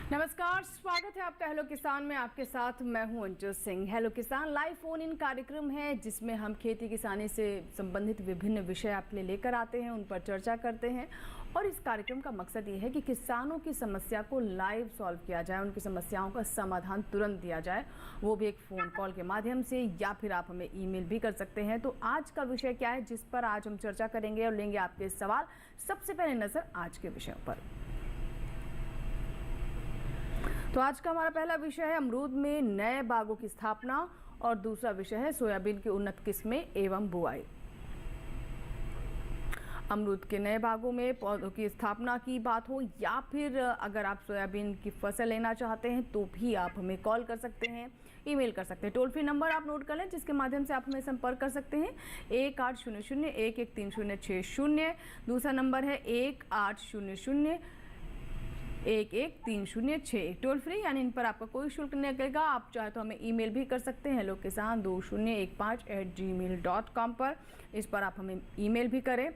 नमस्कार, स्वागत है आपका हेलो किसान में। आपके साथ मैं हूं अंजू सिंह। हेलो किसान लाइव फोन इन कार्यक्रम है जिसमें हम खेती किसानी से संबंधित विभिन्न विषय आपके लिए लेकर आते हैं, उन पर चर्चा करते हैं। और इस कार्यक्रम का मकसद ये है कि किसानों की समस्या को लाइव सॉल्व किया जाए, उनकी समस्याओं का समाधान तुरंत दिया जाए, वो भी एक फ़ोन कॉल के माध्यम से, या फिर आप हमें ईमेल भी कर सकते हैं। तो आज का विषय क्या है जिस पर आज हम चर्चा करेंगे और लेंगे आपके सवाल। सबसे पहले नज़र आज के विषयों पर। तो आज का हमारा पहला विषय है अमरूद में नए बागों की स्थापना, और दूसरा विषय है सोयाबीन की उन्नत किस्में एवं बुआई। अमरूद के नए बागों में पौधों की स्थापना की बात हो, या फिर अगर आप सोयाबीन की फसल लेना चाहते हैं तो भी आप हमें कॉल कर सकते हैं, ईमेल कर सकते हैं। टोल फ्री नंबर आप नोट कर लें जिसके माध्यम से आप हमें संपर्क कर सकते हैं 1800-113060। दूसरा नंबर है 1800-113061। टोल फ्री, यानी इन पर आपका कोई शुल्क नहीं लगेगा। आप चाहे तो हमें ईमेल भी कर सकते हैं hellokisan2015@gmail.com पर। इस पर आप हमें ईमेल भी करें,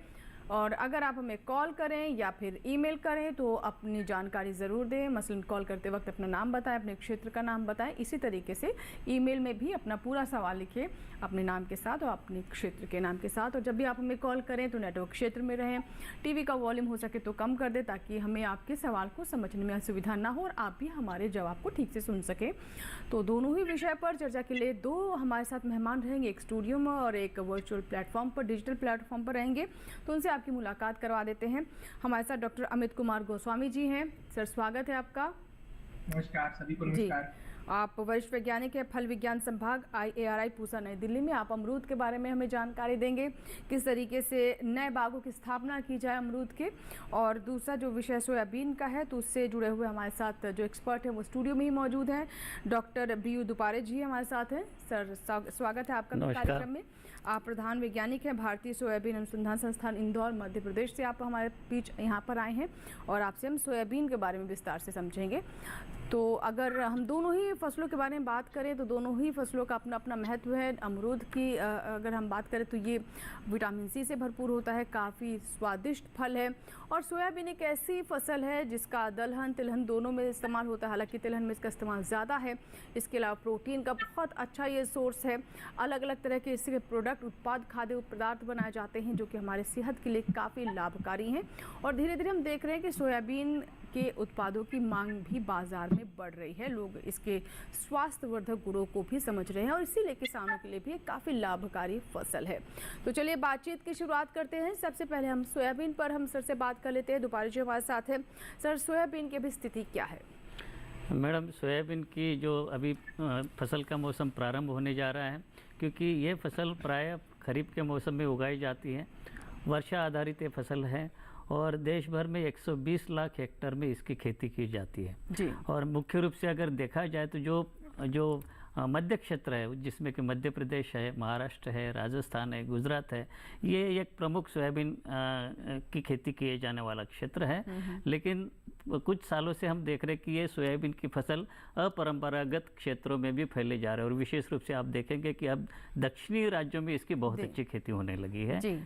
और अगर आप हमें कॉल करें या फिर ईमेल करें तो अपनी जानकारी ज़रूर दें। मसलन कॉल करते वक्त अपना नाम बताएं, अपने क्षेत्र का नाम बताएं। इसी तरीके से ईमेल में भी अपना पूरा सवाल लिखें अपने नाम के साथ और अपने क्षेत्र के नाम के साथ। और जब भी आप हमें कॉल करें तो नेटवर्क क्षेत्र में रहें, टीवी का वॉल्यूम हो सके तो कम कर दें ताकि हमें आपके सवाल को समझने में असुविधा ना हो और आप भी हमारे जवाब को ठीक से सुन सकें। तो दोनों ही विषय पर चर्चा के लिए दो हमारे साथ मेहमान रहेंगे, एक स्टूडियो में और एक वर्चुअल प्लेटफॉर्म पर, डिजिटल प्लेटफॉर्म पर रहेंगे। तो उनसे आपकी मुलाकात करवा देते हैं। हमारे साथ डॉक्टर अमित कुमार गोस्वामी जी हैं। सर, स्वागत है आपका। नमस्कार, सभी को नमस्कार। आप वरिष्ठ वैज्ञानिक है, फल विज्ञान संभाग IARI पूसा नई दिल्ली में। आप अमरूद के बारे में हमें जानकारी देंगे, किस तरीके से नए बागों की स्थापना की जाए अमरूद के। और दूसरा जो विषय सोयाबीन का है, तो उससे जुड़े हुए हमारे साथ जो एक्सपर्ट हैं वो स्टूडियो में ही मौजूद हैं। डॉक्टर BU दुपारे जी हमारे साथ हैं। सर, स्वागत है आपका कार्यक्रम में। आप प्रधान वैज्ञानिक हैं, भारतीय सोयाबीन अनुसंधान संस्थान इंदौर मध्य प्रदेश से आप हमारे बीच यहाँ पर आए हैं, और आपसे हम सोयाबीन के बारे में विस्तार से समझेंगे। तो अगर हम दोनों ही फसलों के बारे में बात करें तो दोनों ही फसलों का अपना अपना महत्व है। अमरूद की अगर हम बात करें तो ये विटामिन C से भरपूर होता है, काफ़ी स्वादिष्ट फल है। और सोयाबीन एक ऐसी फसल है जिसका दलहन तिलहन दोनों में इस्तेमाल होता है, हालांकि तिलहन में इसका इस्तेमाल ज़्यादा है। इसके अलावा प्रोटीन का बहुत अच्छा ये सोर्स है। अलग अलग तरह के इसके प्रोडक्ट, उत्पाद, खाद्य पदार्थ बनाए जाते हैं जो कि हमारे सेहत के लिए काफ़ी लाभकारी हैं। और धीरे धीरे हम देख रहे हैं कि सोयाबीन के उत्पादों की मांग भी बाजार में बढ़ रही है। लोग इसके स्वास्थ्यवर्धक गुणों को भी समझ रहे हैं और इसीलिए किसानों के लिए भी काफ़ी लाभकारी फसल है। तो चलिए बातचीत की शुरुआत करते हैं। सबसे पहले हम सोयाबीन पर हम सर से बात कर लेते हैं। दुपारे जी हमारे साथ है। सर, सोयाबीन की अभी स्थिति क्या है? मैडम, सोयाबीन की जो अभी फसल का मौसम प्रारंभ होने जा रहा है, क्योंकि ये फसल प्रायः खरीफ के मौसम में उगाई जाती है। वर्षा आधारित ये फसल है और देश भर में 120 लाख हेक्टेयर में इसकी खेती की जाती है जी। और मुख्य रूप से अगर देखा जाए तो जो मध्य क्षेत्र है, जिसमें कि मध्य प्रदेश है, महाराष्ट्र है, राजस्थान है, गुजरात है, ये एक प्रमुख सोयाबीन की खेती किए जाने वाला क्षेत्र है। लेकिन कुछ सालों से हम देख रहे हैं कि ये सोयाबीन की फसल अपरंपरागत क्षेत्रों में भी फैले जा रहे हैं, और विशेष रूप से आप देखेंगे कि अब दक्षिणी राज्यों में इसकी बहुत अच्छी खेती होने लगी है जी,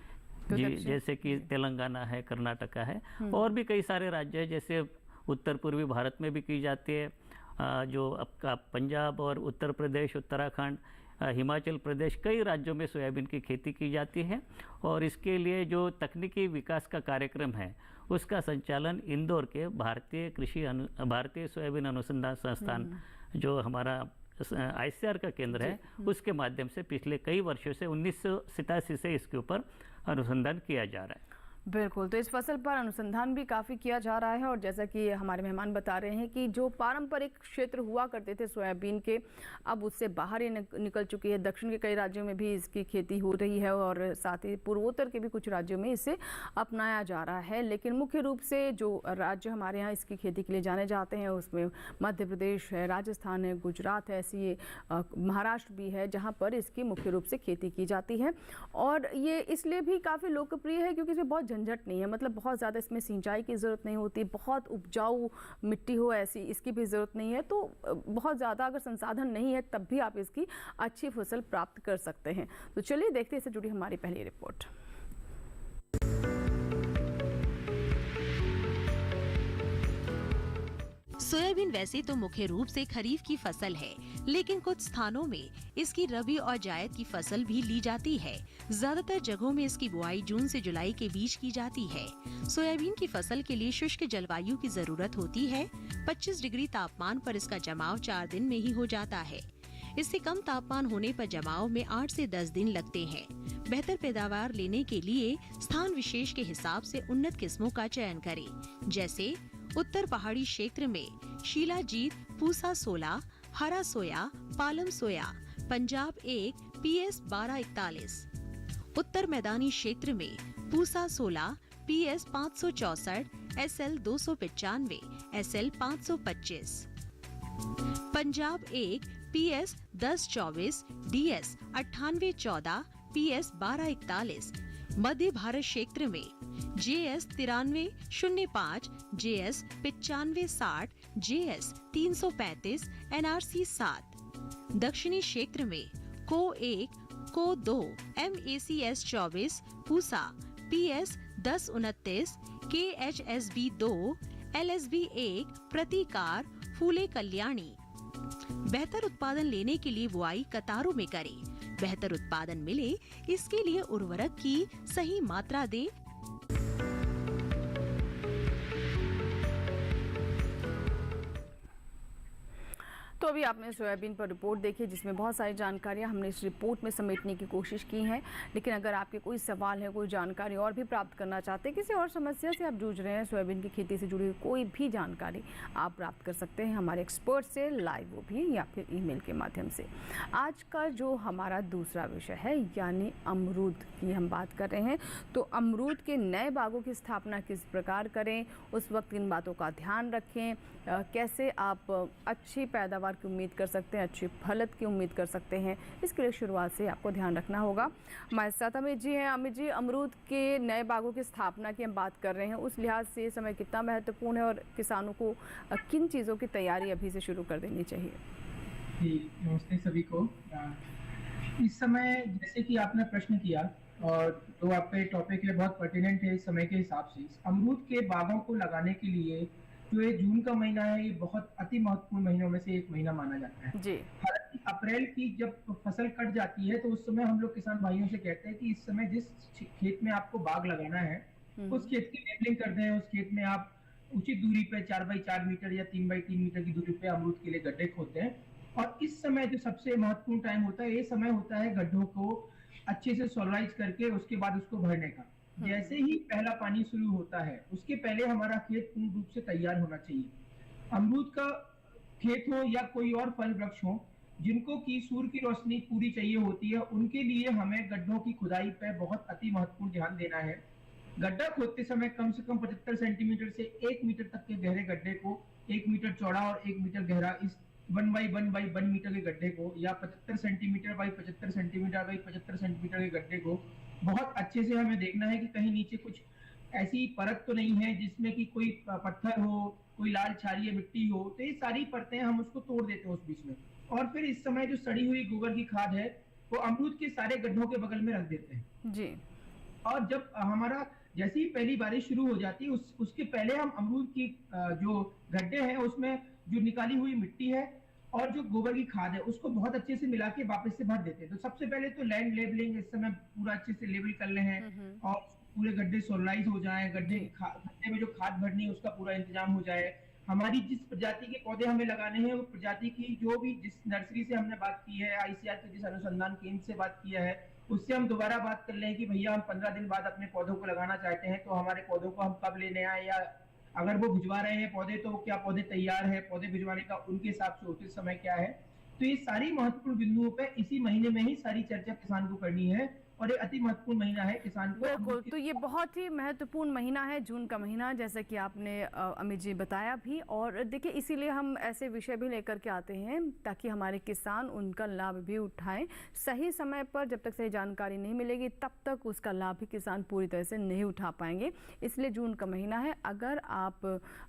जैसे कि तेलंगाना है, कर्नाटका है, और भी कई सारे राज्य हैं, जैसे उत्तर पूर्वी भारत में भी की जाती है। जो आपका पंजाब और उत्तर प्रदेश, उत्तराखंड, हिमाचल प्रदेश, कई राज्यों में सोयाबीन की खेती की जाती है। और इसके लिए जो तकनीकी विकास का कार्यक्रम है उसका संचालन इंदौर के भारतीय सोयाबीन अनुसंधान संस्थान, जो हमारा ICAR का केंद्र है, उसके माध्यम से पिछले कई वर्षों से 1987 से इसके ऊपर अनुसंधान किया जा रहा है। बिल्कुल, तो इस फसल पर अनुसंधान भी काफ़ी किया जा रहा है। और जैसा कि हमारे मेहमान बता रहे हैं कि जो पारंपरिक क्षेत्र हुआ करते थे सोयाबीन के, अब उससे बाहर ही निकल चुकी है। दक्षिण के कई राज्यों में भी इसकी खेती हो रही है और साथ ही पूर्वोत्तर के भी कुछ राज्यों में इसे अपनाया जा रहा है। लेकिन मुख्य रूप से जो राज्य हमारे यहाँ इसकी खेती के लिए जाने जाते हैं उसमें मध्य प्रदेश है, राजस्थान है, गुजरात है, ऐसी महाराष्ट्र भी है जहाँ पर इसकी मुख्य रूप से खेती की जाती है। और ये इसलिए भी काफ़ी लोकप्रिय है क्योंकि इसमें बहुत झंझट नहीं है, मतलब बहुत ज़्यादा इसमें सिंचाई की ज़रूरत नहीं होती, बहुत उपजाऊ मिट्टी हो ऐसी इसकी भी ज़रूरत नहीं है। तो बहुत ज़्यादा अगर संसाधन नहीं है तब भी आप इसकी अच्छी फसल प्राप्त कर सकते हैं। तो चलिए देखते हैं इससे जुड़ी हमारी पहली रिपोर्ट। सोयाबीन वैसे तो मुख्य रूप से खरीफ की फसल है, लेकिन कुछ स्थानों में इसकी रबी और जायद की फसल भी ली जाती है। ज्यादातर जगहों में इसकी बुआई जून से जुलाई के बीच की जाती है। सोयाबीन की फसल के लिए शुष्क जलवायु की जरूरत होती है। 25 डिग्री तापमान पर इसका जमाव 4 दिन में ही हो जाता है। इससे कम तापमान होने पर जमाव में 8 से 10 दिन लगते हैं। बेहतर पैदावार लेने के लिए स्थान विशेष के हिसाब से उन्नत किस्मों का चयन करें, जैसे उत्तर पहाड़ी क्षेत्र में शीलाजीत, पूसा 16, हरा सोया, पालम सोया, पंजाब 1, PS 1241। उत्तर मैदानी क्षेत्र में Pusa 16, PS 564, SL 295, SL 525। Punjab 1, PS 1024, DS 9814, PS 1241। मध्य भारत क्षेत्र में JS 9305, JS 9560, JS 335, NRC 7। दक्षिणी क्षेत्र में को 1, को 2, MACS 24, Pusa, PS 1029, KHSB 2, LSB 1, प्रतिकार, फूले कल्याणी। बेहतर उत्पादन लेने के लिए बुआई कतारों में करें। बेहतर उत्पादन मिले इसके लिए उर्वरक की सही मात्रा दें। तो अभी आपने सोयाबीन पर रिपोर्ट देखी, जिसमें बहुत सारी जानकारियां हमने इस रिपोर्ट में समेटने की कोशिश की हैं। लेकिन अगर आपके कोई सवाल है, कोई जानकारी और भी प्राप्त करना चाहते हैं, किसी और समस्या से आप जूझ रहे हैं, सोयाबीन की खेती से जुड़ी हुई कोई भी जानकारी आप प्राप्त कर सकते हैं हमारे एक्सपर्ट से, लाइव वो भी या फिर ईमेल के माध्यम से। आज का जो हमारा दूसरा विषय है, यानी अमरूद की हम बात कर रहे हैं। तो अमरूद के नए बागों की स्थापना किस प्रकार करें, उस वक्त इन बातों का ध्यान रखें, कैसे आप अच्छी पैदावार की उम्मीद कर सकते हैं, अच्छी फलत की उम्मीद कर सकते हैं, इसके लिए शुरुआत से आपको ध्यान रखना होगा। हमारे साथ अमित जी हैं। अमित जी, अमरूद के नए बागों की स्थापना की हम बात कर रहे हैं, उस लिहाज से समय कितना महत्वपूर्ण है और किसानों को किन चीज़ों की तैयारी अभी से शुरू कर देनी चाहिए? जी, नमस्ते सभी को। इस समय जैसे कि आपने प्रश्न किया और जो आपका टॉपिक है बहुत पर्टिनेंट है इस समय के हिसाब से। अमरूद के बागों को लगाने के लिए जो ये जून का महीना है, ये बहुत अति महत्वपूर्ण महीनों में से एक महीना माना जाता है। जी। हालांकि अप्रैल की जब फसल कट जाती है तो उस समय हम लोग किसान भाइयों से कहते हैं कि इस समय जिस खेत में आपको बाग लगाना है उस खेत की लेबलिंग कर दें। उस खेत में आप उचित दूरी पे 4x4 मीटर या 3x3 मीटर की दूरी पे अमरूद के लिए गड्ढे खोदते हैं। और इस समय जो सबसे महत्वपूर्ण टाइम होता है, ये समय होता है गड्ढों को अच्छे से सोलराइज करके उसके बाद उसको भरने का। जैसे ही पहला पानी शुरू होता है उसके पहले हमारा खेत पूर्ण रूप से तैयार होना चाहिए। अमरूद का खेत हो या कोई और फल वृक्ष हो, जिनको की सूर्य की रोशनी पूरी चाहिए होती है, उनके लिए हमें गड्ढों की खुदाई पर बहुत अति महत्वपूर्ण ध्यान देना है। गड्ढा खोदते समय कम से कम 75 सेंटीमीटर से 1 मीटर तक के गहरे गड्ढे को, 1 मीटर चौड़ा और 1 मीटर गहरा, इस 1x1x1 मीटर के गड्ढे को या 75 centimetre by 75 centimetre by 75 centimetre के गड्ढे को बहुत अच्छे से हमें देखना है कि कहीं नीचे कुछ ऐसी परत तो नहीं है जिसमें कि कोई पत्थर हो, कोई लाल क्षारीय मिट्टी हो। तो ये सारी परतें हम उसको तोड़ देते हैं उस बीच में। और फिर इस समय जो सड़ी हुई गोबर की खाद है वो अमरूद के सारे गड्ढों के बगल में रख देते हैं जी। और जब हमारा जैसे ही पहली बारिश शुरू हो जाती है उसके पहले हम अमरूद की जो गड्ढे हैं उसमें जो निकाली हुई मिट्टी है और जो गोबर की खाद है उसको बहुत अच्छे से मिला के वापस से भर देते हैं। तो सबसे पहले तो लैंड लेबलिंग इस समय पूरा अच्छे से लेबल कर ले हैं और पूरे गड्ढे सोलराइज हो जाए, गड्ढे में जो खाद भरनी है उसका पूरा इंतजाम हो जाए। हमारी जिस प्रजाति के पौधे हमें लगाने हैं वो प्रजाति की जो भी जिस नर्सरी से हमने बात की है, ICAR के जिस अनुसंधान केंद्र से बात किया है, उससे हम दोबारा बात कर लें कि भैया हम 15 दिन बाद अपने पौधों को लगाना चाहते हैं, तो हमारे पौधों को हम कब लेने आए, या अगर वो भिजवा रहे हैं पौधे तो क्या पौधे तैयार है, पौधे भिजवाने का उनके हिसाब से उचित समय क्या है। तो ये सारी महत्वपूर्ण बिंदुओं पे इसी महीने में ही सारी चर्चा किसान को करनी है और ये अति महत्वपूर्ण महीना है किसान को। बिल्कुल, तो ये बहुत ही महत्वपूर्ण महीना है, जून का महीना, जैसे कि आपने अमित जी बताया भी। और देखिए, इसीलिए हम ऐसे विषय भी लेकर के आते हैं ताकि हमारे किसान उनका लाभ भी उठाएं। सही समय पर जब तक सही जानकारी नहीं मिलेगी तब तक उसका लाभ भी किसान पूरी तरह से नहीं उठा पाएंगे। इसलिए जून का महीना है। अगर आप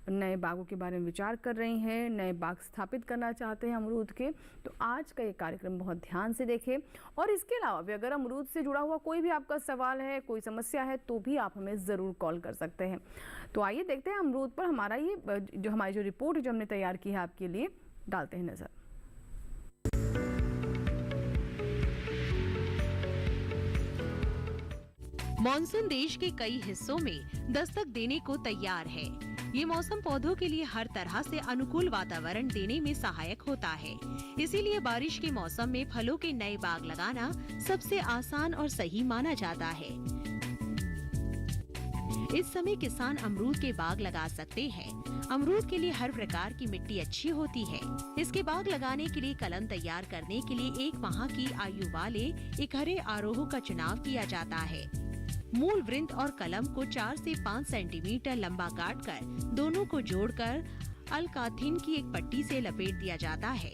नए बागों के बारे में विचार कर रही हैं, नए बाग स्थापित करना चाहते हैं अमरूद के, तो आज का ये कार्यक्रम बहुत ध्यान से देखें। और इसके अलावा भी अगर अमरूद से जुड़ा जुड़ा हुआ कोई भी आपका सवाल है, कोई समस्या है, तो भी आप हमें ज़रूर कॉल कर सकते हैं। तो आइए देखते हैं अमरूद पर हमारा ये हमारी जो रिपोर्ट है जो हमने तैयार की है आपके लिए, डालते हैं नज़र। मॉनसून देश के कई हिस्सों में दस्तक देने को तैयार है। ये मौसम पौधों के लिए हर तरह से अनुकूल वातावरण देने में सहायक होता है। इसीलिए बारिश के मौसम में फलों के नए बाग लगाना सबसे आसान और सही माना जाता है। इस समय किसान अमरूद के बाग लगा सकते हैं। अमरूद के लिए हर प्रकार की मिट्टी अच्छी होती है। इसके बाग लगाने के लिए कलम तैयार करने के लिए 1 माह की आयु वाले एक हरे आरोह का चुनाव किया जाता है। मूल वृंत और कलम को 4 से 5 सेंटीमीटर लंबा काटकर दोनों को जोड़कर अलकाथिन की एक पट्टी से लपेट दिया जाता है।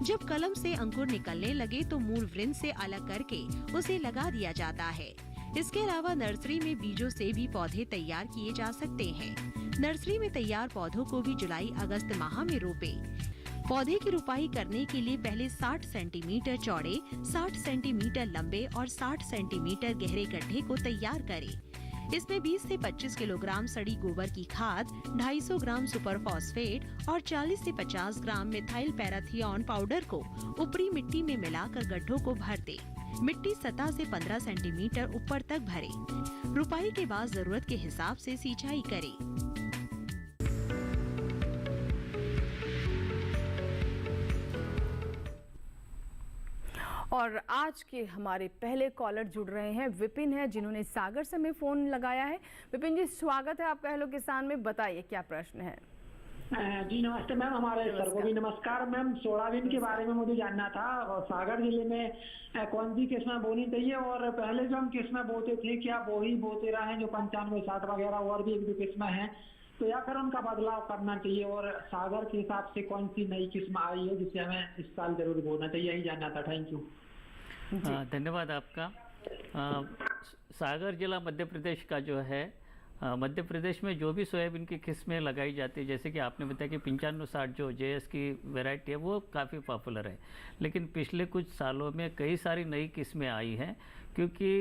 जब कलम से अंकुर निकलने लगे तो मूल वृंत से अलग करके उसे लगा दिया जाता है। इसके अलावा नर्सरी में बीजों से भी पौधे तैयार किए जा सकते हैं। नर्सरी में तैयार पौधों को भी जुलाई-अगस्त माह में रोपे। पौधे की रुपाई करने के लिए पहले 60 सेंटीमीटर चौड़े, 60 सेंटीमीटर लंबे और 60 सेंटीमीटर गहरे गड्ढे को तैयार करें। इसमें 20 से 25 किलोग्राम सड़ी गोबर की खाद, 250 ग्राम सुपर फॉस्फेट और 40 से 50 ग्राम मिथाइल पैराथियोन पाउडर को ऊपरी मिट्टी में मिलाकर गड्ढों को भर दे। मिट्टी सतह से 15 सेंटीमीटर ऊपर तक भरे। रुपाई के बाद जरूरत के हिसाब से सिंचाई करें। और आज के हमारे पहले कॉलर जुड़ रहे हैं, विपिन है, जिन्होंने सागर से हमें फ़ोन लगाया है। विपिन जी, स्वागत है आपका हेलो किसान में। बताइए क्या प्रश्न है। जी नमस्ते मैम, हमारे सर को भी नमस्कार। मैम, सोयाबीन के बारे में मुझे जानना था, और सागर जिले में कौन सी किस्में बोनी चाहिए, और पहले जो हम किस्में बोते थे क्या वो ही बोते रहे जो 95, 60 वगैरह, और भी 1-2 किस्में हैं, तो या फिर उनका बदलाव करना चाहिए, और सागर के हिसाब से कौन सी नई किस्म आई है जिसे हमें इस साल जरूर बोना चाहिए, यही जानना था। Thank you. धन्यवाद आपका। सागर जिला मध्य प्रदेश का जो है, मध्य प्रदेश में जो भी सोयाबीन की किस्में लगाई जाती है, जैसे कि आपने बताया कि 95-60 जो जेएस की वैरायटी है वो काफ़ी पॉपुलर है, लेकिन पिछले कुछ सालों में कई सारी नई किस्में आई हैं, क्योंकि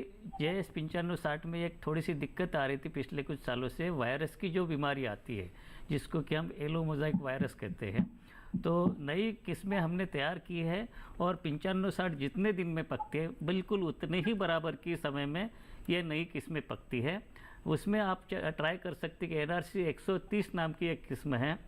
जेएस 95-60 में एक थोड़ी सी दिक्कत आ रही थी पिछले कुछ सालों से। वायरस की जो बीमारी आती है जिसको कि हम येलो मोज़ाइक वायरस कहते हैं, तो नई किस्में हमने तैयार की है, और 95-60 जितने दिन में पकते हैं बिल्कुल उतने ही बराबर की समय में ये नई किस्में पकती है। उसमें आप ट्राई कर सकते कि NRC 130 नाम की एक किस्म है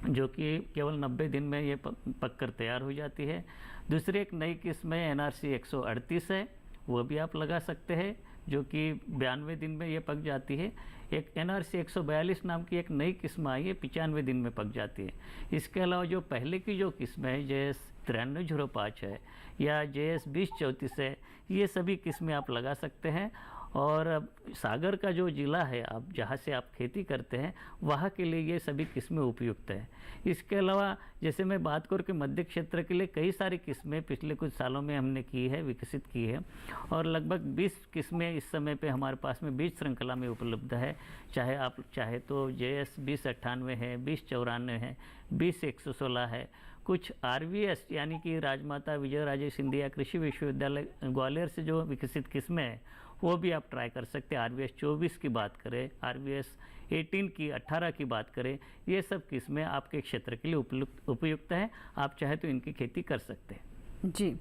जो कि केवल 90 दिन में ये पक कर तैयार हो जाती है। दूसरी एक नई किस्म है NRC 138 है, वो भी आप लगा सकते हैं, जो कि 92 दिन में ये पक जाती है। एक NRC 142 नाम की एक नई किस्म आई है, 95 दिन में पक जाती है। इसके अलावा जो पहले की जो किस्म है JS 9305 है या JS 2034 है, ये सभी किस्में आप लगा सकते हैं। और सागर का जो ज़िला है, आप जहाँ से आप खेती करते हैं, वहाँ के लिए ये सभी किस्में उपयुक्त हैं। इसके अलावा जैसे मैं बात करूँ कि मध्य क्षेत्र के लिए कई सारी किस्में पिछले कुछ सालों में हमने की है, विकसित की है, और लगभग 20 किस्में इस समय पे हमारे पास में बीज श्रृंखला में उपलब्ध है। चाहे आप चाहे तो JS 2098 है, 2094 है, 20-116 है। कुछ RVS यानी कि राजमाता विजयराजे सिंधिया कृषि विश्वविद्यालय ग्वालियर से जो विकसित किस्में हैं वो भी आप ट्राई कर सकते हैं। RVS 24 की बात करें, RVS 18 की, 18 की बात करें, ये सब किस्में आपके क्षेत्र के लिए उपयुक्त हैं। आप चाहे तो इनकी खेती कर सकते हैं। जी,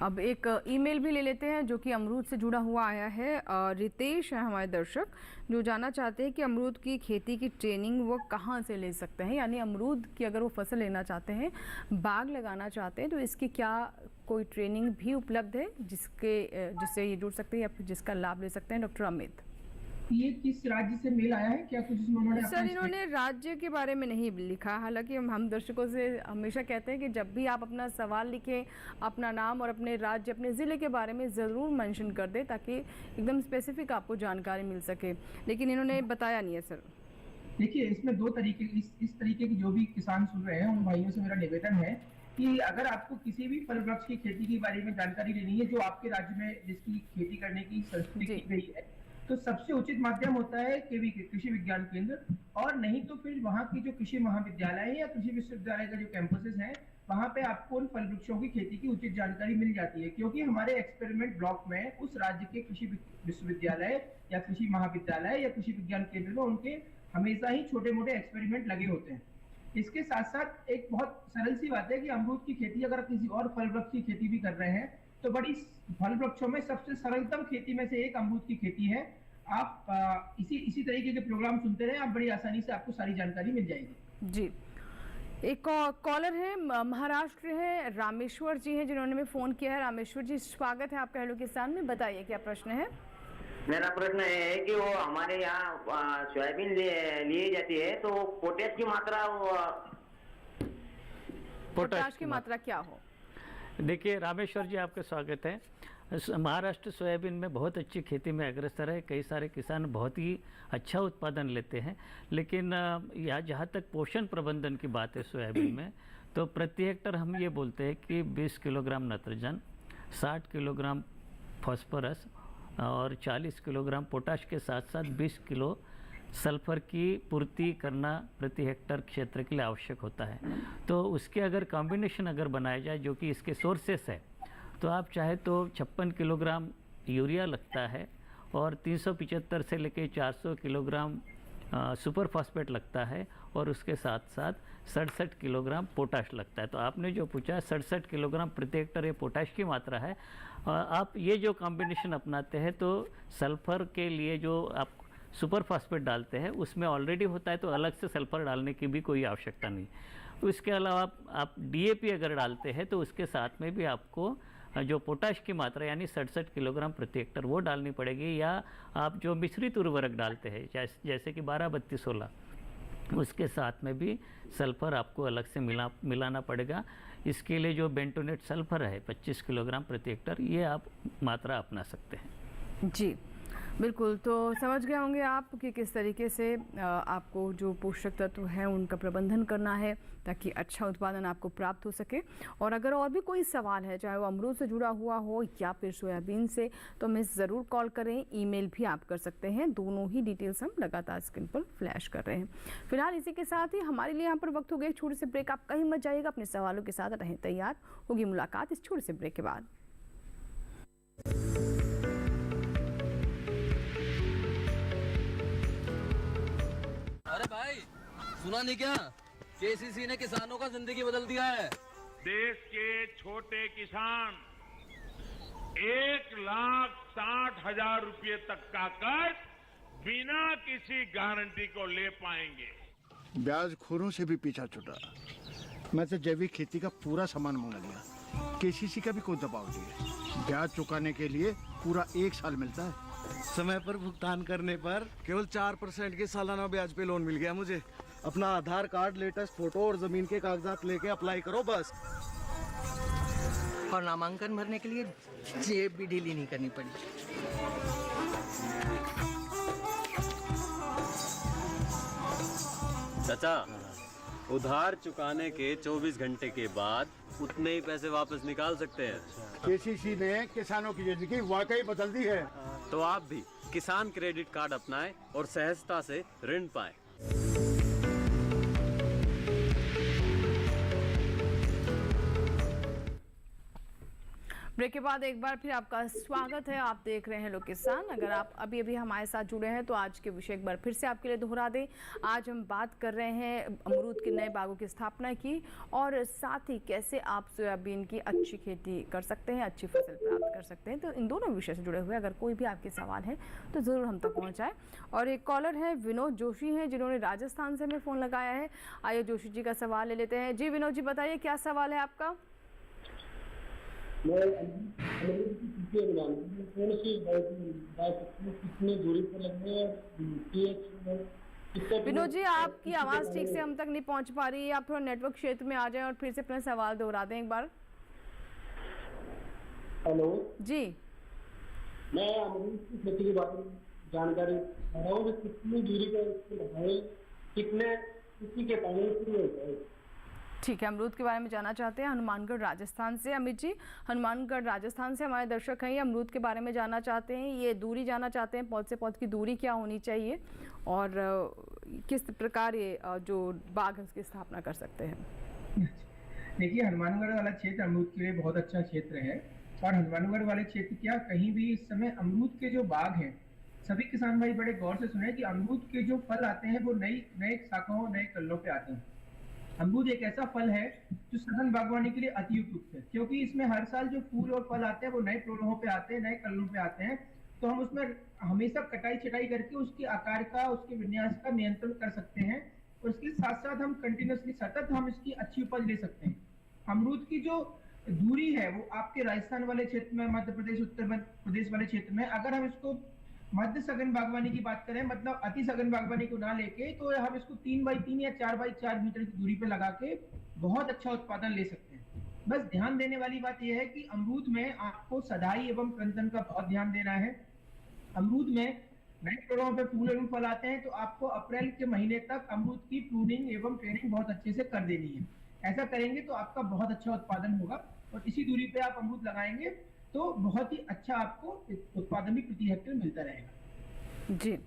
अब एक ईमेल भी ले लेते हैं जो कि अमरूद से जुड़ा हुआ आया है। रितेश है हमारे दर्शक, जो जानना चाहते हैं कि अमरूद की खेती की ट्रेनिंग वो कहाँ से ले सकते हैं, यानी अमरूद की अगर वो फसल लेना चाहते हैं, बाग लगाना चाहते हैं, तो इसकी क्या कोई ट्रेनिंग भी उपलब्ध है जिससे ये जुड़ सकते हैं या फिर जिसका लाभ ले सकते हैं? डॉक्टर अमित, ये किस राज्य से मेल आया है, क्या कुछ इसमें उन्होंने सर इन्होंने राज्य के बारे में नहीं लिखा। हालांकि हम दर्शकों से हमेशा कहते हैं कि जब भी आप अपना सवाल लिखें, अपना नाम और अपने राज्य, अपने ज़िले के बारे में ज़रूर मेंशन कर दें, ताकि एकदम स्पेसिफिक आपको जानकारी मिल सके, लेकिन इन्होंने बताया नहीं है सर। देखिए, इसमें 2 तरीके, इस तरीके के जो भी किसान सुन रहे हैं उन भाइयों से मेरा निवेदन है कि अगर आपको किसी भी फल वृक्ष की खेती के बारे में जानकारी लेनी है जो आपके राज्य में जिसकी खेती करने की संस्कृति की गई है, तो सबसे उचित माध्यम होता है केवीके, कृषि विज्ञान केंद्र, और नहीं तो फिर वहाँ की जो कृषि महाविद्यालय है या कृषि विश्वविद्यालय का जो कैंपसेस हैं, वहाँ पे आपको उन फल वृक्षों की खेती की उचित जानकारी मिल जाती है, क्योंकि हमारे एक्सपेरिमेंट ब्लॉक में उस राज्य के कृषि विश्वविद्यालय या कृषि महाविद्यालय या कृषि विज्ञान केंद्र में उनके हमेशा ही छोटे मोटे एक्सपेरिमेंट लगे होते हैं। इसके साथ साथ एक बहुत सरल सी बात है कि अमरूद की खेती अगर किसी और फल वृक्ष की खेती भी कर रहे हैं तो बड़ी फल वृक्षों में सबसे सरलतम खेती में से एक अमरूद की खेती है। आप इसी तरीके के प्रोग्राम सुनते रहे, आप बड़ी आसानी से आपको सारी जानकारी मिल जाएगी। जी, एक कॉलर है, महाराष्ट्र है, रामेश्वर जी हैं जिन्होंने हमें फोन किया है। रामेश्वर जी, स्वागत है आपका हेलो किसान में, बताइए क्या प्रश्न है। मेरा प्रश्न है कि वो हमारे यहाँ सोयाबीन लिए जाती है तो पोटेश की मात्रा पोटाश की मात्रा क्या हो। देखिए रामेश्वर जी, आपका स्वागत है। महाराष्ट्र सोयाबीन में बहुत अच्छी खेती में अग्रसर है। कई सारे किसान बहुत ही अच्छा उत्पादन लेते हैं, लेकिन यहाँ जहाँ तक पोषण प्रबंधन की बात है सोयाबीन में, तो प्रति हेक्टर हम ये बोलते हैं कि 20 किलोग्राम नाइट्रोजन, 60 किलोग्राम फास्फोरस और 40 किलोग्राम पोटाश के साथ साथ 20 किलो सल्फर की पूर्ति करना प्रति हेक्टर क्षेत्र के लिए आवश्यक होता है। तो उसके अगर कॉम्बिनेशन अगर बनाया जाए जो कि इसके सोर्सेस है, तो आप चाहे तो 56 किलोग्राम यूरिया लगता है और 375 से लेकर 400 किलोग्राम सुपर फॉस्फेट लगता है और उसके साथ साथ 67 किलोग्राम पोटाश लगता है। तो आपने जो पूछा 67 किलोग्राम प्रति हेक्टर ये पोटाश की मात्रा है। आप ये जो कॉम्बिनेशन अपनाते हैं तो सल्फर के लिए जो आप सुपर फॉस्फेट डालते हैं उसमें ऑलरेडी होता है, तो अलग से सल्फर डालने की भी कोई आवश्यकता नहीं। उसके अलावा आप डीएपी अगर डालते हैं तो उसके साथ में भी आपको जो पोटाश की मात्रा यानी 67 किलोग्राम प्रति हेक्टर वो डालनी पड़ेगी, या आप जो मिश्रित उर्वरक डालते हैं जैसे कि 12-32-16 उसके साथ में भी सल्फर आपको अलग से मिलाना पड़ेगा। इसके लिए जो बेंटोनेट सल्फर है 25 किलोग्राम प्रति हेक्टर, ये आप मात्रा अपना सकते हैं। जी बिल्कुल, तो समझ गए होंगे आप कि किस तरीके से आपको जो पोषक तत्व हैं उनका प्रबंधन करना है ताकि अच्छा उत्पादन आपको प्राप्त हो सके। और अगर और भी कोई सवाल है, चाहे वो अमरूद से जुड़ा हुआ हो या फिर सोयाबीन से, तो हमें ज़रूर कॉल करें, ईमेल भी आप कर सकते हैं। दोनों ही डिटेल्स हम लगातार स्क्रीन पर फ्लैश कर रहे हैं। फिलहाल इसी के साथ ही हमारे लिए यहाँ पर वक्त हो गया छोटे से ब्रेक। आप कहीं मत जाइएगा, अपने सवालों के साथ रहें तैयार। होगी मुलाकात इस छोटे से ब्रेक के बाद। अरे भाई सुना नहीं क्या, केसीसी ने किसानों का जिंदगी बदल दिया है। देश के छोटे किसान 1,60,000 रुपए तक का कर्ज बिना किसी गारंटी को ले पाएंगे। ब्याज खोरों से भी पीछा छुटा। मैं तो जैविक खेती का पूरा सामान मंगा लिया। केसीसी का भी कोई दबाव नहीं है। ब्याज चुकाने के लिए पूरा 1 साल मिलता है। समय पर भुगतान करने पर केवल 4% के सालाना ब्याज पे लोन मिल गया मुझे। अपना आधार कार्ड, लेटेस्ट फोटो और जमीन के कागजात लेके अप्लाई करो बस। और नामांकन भरने के लिए जेब भी ढीली नहीं करनी पड़ी। चाचा, उधार चुकाने के 24 घंटे के बाद उतने ही पैसे वापस निकाल सकते हैं। केसीसी ने किसानों की जिंदगी वाकई बदल दी है। तो आप भी किसान क्रेडिट कार्ड अपनाएं और सहजता से ऋण पाएं। ब्रेक के बाद एक बार फिर आपका स्वागत है। आप देख रहे हैं लोग किसान। अगर आप अभी अभी हमारे साथ जुड़े हैं तो आज के विषय एक बार फिर से आपके लिए दोहरा दें। आज हम बात कर रहे हैं अमरूद के नए बागों की स्थापना की और साथ ही कैसे आप सोयाबीन की अच्छी खेती कर सकते हैं, अच्छी फसल प्राप्त कर सकते हैं। तो इन दोनों विषय से जुड़े हुए अगर कोई भी आपके सवाल है तो ज़रूर हम तक पहुँचाएँ। और एक कॉलर है विनोद जोशी हैं जिन्होंने राजस्थान से हमें फ़ोन लगाया है। आइए जोशी जी का सवाल ले लेते हैं। जी विनोद जी, बताइए क्या सवाल है आपका। कितनी दूरी पर लगने विनोद जी, आपकी आवाज़ ठीक से हम तक नहीं पहुंच पा रही है। आप थोड़ा नेटवर्क क्षेत्र में आ जाएं और फिर से अपना सवाल दोहरा दें एक बार। हेलो जी, मैं अमरूद की खेती के बारे में जानकारी चाह रहा हूँ। कितनी दूरी पर लगाए, कितने किसी के पानी शुरू होता है। ठीक है, अमरूद के बारे में जानना चाहते हैं हनुमानगढ़ राजस्थान से। अमित जी, हनुमानगढ़ राजस्थान से हमारे दर्शक हैं, ये अमरूद के बारे में जानना चाहते हैं, ये दूरी जानना चाहते हैं, पौध से पौध की दूरी क्या होनी चाहिए और किस प्रकार ये जो बाग है उसकी स्थापना कर सकते हैं। देखिए, हनुमानगढ़ वाला क्षेत्र अमरूद के लिए बहुत अच्छा क्षेत्र है और हनुमानगढ़ वाले क्षेत्र क्या कहीं भी इस समय अमरूद के जो बाग हैं, सभी किसान भाई बड़े गौर से सुने कि अमरूद के जो फल आते हैं वो नए शाखाओं नए कल्लों पे आते हैं। अमरूद एक ऐसा फल है जो सघन बागवानी के लिए अति उपयुक्त है, क्योंकि इसमें हर साल जो फूल और फल आते हैं वो नए प्रोलों पे आते हैं, नए कल्लों पे आते हैं। तो हम उसमें हमेशा कटाई छटाई करके उसके आकार का, उसके विन्यास का नियंत्रण कर सकते हैं और इसके साथ साथ हम कंटिन्यूसली सतत हम इसकी अच्छी उपज ले सकते हैं। अमरूद की जो दूरी है वो आपके राजस्थान वाले क्षेत्र में, मध्य प्रदेश, उत्तर प्रदेश वाले क्षेत्र में, अगर हम इसको मध्य सघन बागवानी की बात करें, मतलब अति सघन बागवानी को ना लेके, तो हम इसको 3x3 या 4x4 मीटर की दूरी पे लगा के बहुत अच्छा उत्पादन ले सकते हैं। बस ध्यान देने वाली बात यह है कि अमरूद में आपको सदाई एवं क्रंदन का बहुत ध्यान देना है। अमरूद में नए पेड़ों पे फूल एवं फल आते हैं तो आपको अप्रैल के महीने तक अमरूद की प्रूनिंग एवं ट्रेनिंग बहुत अच्छे से कर देनी है। ऐसा करेंगे तो आपका बहुत अच्छा उत्पादन होगा और इसी दूरी पे आप अमरूद लगाएंगे तो बहुत ही अच्छा आपको उत्पादन भी प्रति हेक्टेयर मिलता रहेगा। जी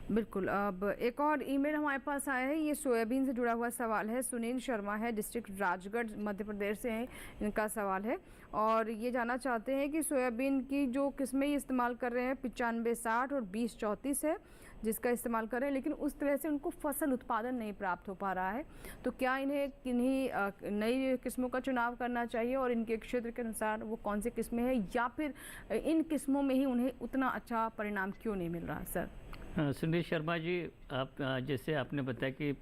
बिल्कुल। अब एक और ईमेल हमारे पास आया है, ये सोयाबीन से जुड़ा हुआ सवाल है। सुनील शर्मा है, डिस्ट्रिक्ट राजगढ़ मध्य प्रदेश से हैं, इनका सवाल है और ये जानना चाहते हैं कि सोयाबीन की जो किस्में इस्तेमाल कर रहे हैं 9560 और 2034 है जिसका इस्तेमाल कर रहे हैं, लेकिन उस तरह से उनको फसल उत्पादन नहीं प्राप्त हो पा रहा है। तो क्या इन्हें किन्हीं नई किस्मों का चुनाव करना चाहिए और इनके क्षेत्र के अनुसार वो कौन सी किस्में हैं, या फिर इन किस्मों में ही उन्हें उतना अच्छा परिणाम क्यों नहीं मिल रहा है? सर सुनील शर्मा जी, आप जैसे आपने बताया कि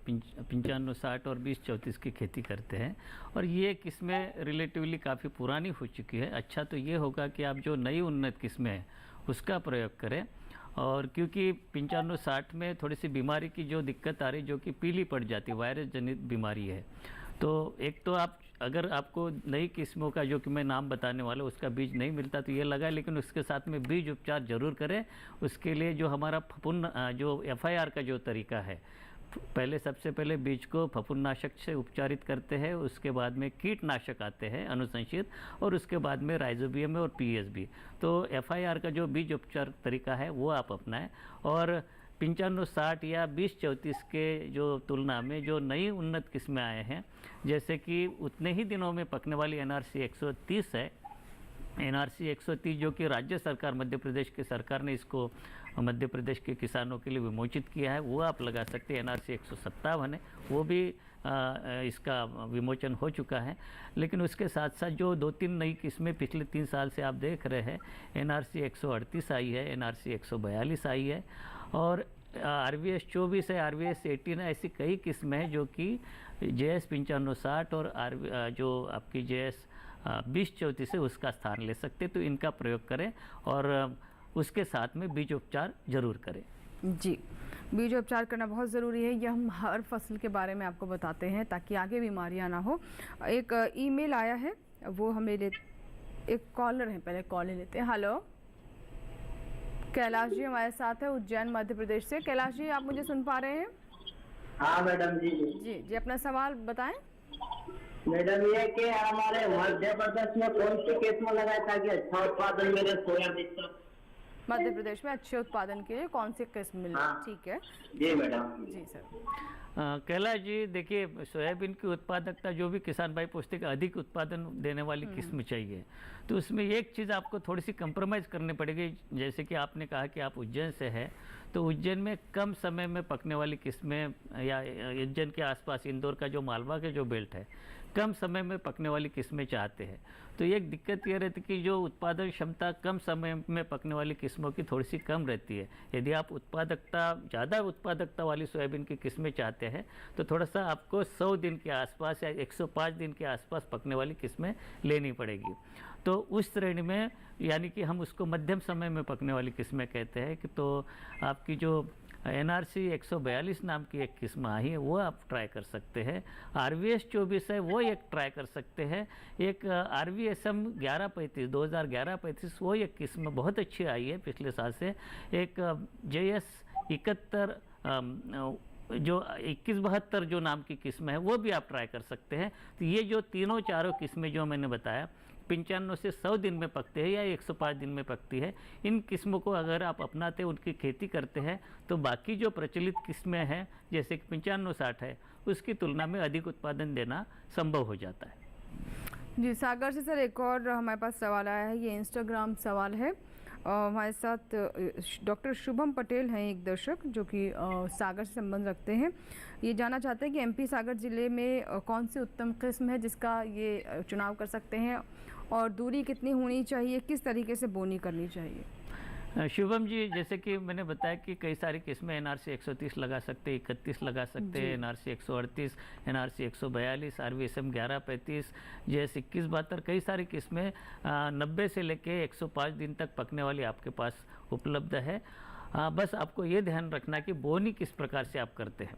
9560 और 2034 की खेती करते हैं और ये किस्में रिलेटिवली काफ़ी पुरानी हो चुकी है। अच्छा तो ये होगा कि आप जो नई उन्नत किस्में हैं उसका प्रयोग करें, और क्योंकि 9560 में थोड़ी सी बीमारी की जो दिक्कत आ रही जो कि पीली पड़ जाती, वायरस जनित बीमारी है। तो एक तो आप अगर आपको नई किस्मों का जो कि मैं नाम बताने वाला उसका बीज नहीं मिलता तो ये लगाए, लेकिन उसके साथ में बीज उपचार जरूर करें। उसके लिए जो हमारा फफूंद जो FIR का जो तरीका है, पहले सबसे पहले बीज को फफूंदनाशक से उपचारित करते हैं, उसके बाद में कीटनाशक आते हैं अनुशंसित, और उसके बाद में राइजोबियम और PSB। तो FIR का जो बीज उपचार तरीका है वो आप अपनाएं और 9560 या 2034 के जो तुलना में जो नई उन्नत किस्में आए हैं, जैसे कि उतने ही दिनों में पकने वाली NRC 130 है। NRC 130 जो कि राज्य सरकार मध्य प्रदेश की सरकार ने इसको मध्य प्रदेश के किसानों के लिए विमोचित किया है, वो आप लगा सकते हैं। NRC 157 है, वो भी इसका विमोचन हो चुका है। लेकिन उसके साथ साथ जो 2-3 नई किस्में पिछले 3 साल से आप देख रहे हैं, NRC 138 आई है, NRC 142 आई है और RVS 24 है, RVS 18 है। ऐसी कई किस्में हैं जो कि JS 9560 और जो आपकी JS 2034 है उसका स्थान ले सकते। तो इनका प्रयोग करें और उसके साथ में बीज उपचार जरूर करें। जी, बीज उपचार करना बहुत ज़रूरी है, ये हम हर फसल के बारे में आपको बताते हैं ताकि आगे बीमारियां ना हो। एक ईमेल आया है, वो हमें एक कॉलर है, पहले कॉल ले लेते हैं। हेलो, कैलाश जी हमारे साथ है उज्जैन मध्य प्रदेश से। कैलाश जी, आप मुझे सुन पा रहे हैं? हाँ मैडम जी। जी, अपना सवाल बताएं। मैडम ये कि हमारे मध्य प्रदेश में कौन सी किस्म लगाए ताकि अच्छा उत्पादन मिले सोयाबीन का? मध्य प्रदेश में अच्छे उत्पादन के लिए कौन सी किस्म मिले? हाँ। ठीक है जी मैडम। जी सर। कैलाश जी, देखिए सोयाबीन की उत्पादकता जो भी किसान भाई पूछते कि अधिक उत्पादन देने वाली किस्म चाहिए, तो उसमें एक चीज़ आपको थोड़ी सी कंप्रोमाइज़ करनी पड़ेगी। जैसे कि आपने कहा कि आप उज्जैन से हैं, तो उज्जैन में कम समय में पकने वाली किस्में, या उज्जैन के आसपास इंदौर का जो मालवा के जो बेल्ट है, कम समय में पकने वाली किस्में चाहते हैं। तो एक दिक्कत ये रहती कि जो उत्पादन क्षमता कम समय में पकने वाली किस्मों की थोड़ी सी कम रहती है। यदि आप ज़्यादा उत्पादकता वाली सोयाबीन की किस्में चाहते हैं तो थोड़ा सा आपको 100 दिन के आसपास या 105 दिन के आसपास पकने वाली किस्में लेनी पड़ेगी। तो उस श्रेणी में, यानी कि हम उसको मध्यम समय में पकने वाली किस्में कहते हैं कि तो आपकी जो NRC 142 नाम की एक किस्म आई है वो आप ट्राई कर सकते हैं। RVS 24 है वो एक ट्राई कर सकते हैं। एक RVSM 1135 2011-35 वो एक किस्म बहुत अच्छी आई है पिछले साल से। एक JS 71 जो 2172 जो नाम की किस्म है वो भी आप ट्राई कर सकते हैं। तो ये जो तीनों चारों किस्में जो मैंने बताया 95 से 100 दिन में पकते हैं या 105 दिन में पकती है, इन किस्मों को अगर आप अपनाते उनकी खेती करते हैं तो बाकी जो प्रचलित किस्में हैं जैसे कि 95-60 है उसकी तुलना में अधिक उत्पादन देना संभव हो जाता है। जी सागर से सर एक और हमारे पास सवाल आया है, ये इंस्टाग्राम सवाल है। हमारे साथ डॉक्टर शुभम पटेल हैं एक दर्शक जो कि सागर से संबंध रखते हैं। ये जानना चाहते हैं कि एमपी सागर ज़िले में कौन सी उत्तम किस्म है जिसका ये चुनाव कर सकते हैं और दूरी कितनी होनी चाहिए, किस तरीके से बोनी करनी चाहिए। शुभम जी, जैसे कि मैंने बताया कि कई सारी किस्में NRC 130 लगा सकते हैं, 31 लगा सकते हैं, NRC 138, NRC 142, RVSM 1135, JS 2172, कई सारी किस्में 90 से लेके 105 दिन तक पकने वाली आपके पास उपलब्ध है। बस आपको ये ध्यान रखना कि बोनी किस प्रकार से आप करते हैं।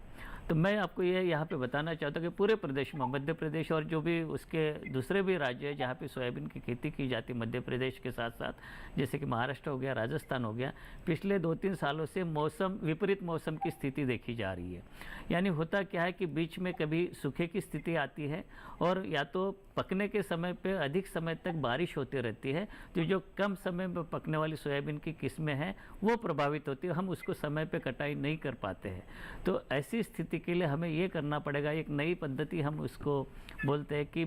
तो मैं आपको ये यहाँ पे बताना चाहता हूँ कि पूरे प्रदेश में, मध्य प्रदेश और जो भी उसके दूसरे भी राज्य हैं जहाँ पे सोयाबीन की खेती की जाती है मध्य प्रदेश के साथ साथ, जैसे कि महाराष्ट्र हो गया, राजस्थान हो गया, पिछले 2-3 सालों से विपरीत मौसम की स्थिति देखी जा रही है। यानी होता क्या है कि बीच में कभी सूखे की स्थिति आती है और या तो पकने के समय पे अधिक समय तक बारिश होती रहती है, तो जो कम समय में पकने वाली सोयाबीन की किस्में हैं वो प्रभावित होती है, हम उसको समय पे कटाई नहीं कर पाते हैं। तो ऐसी स्थिति के लिए हमें ये करना पड़ेगा, एक नई पद्धति हम उसको बोलते हैं कि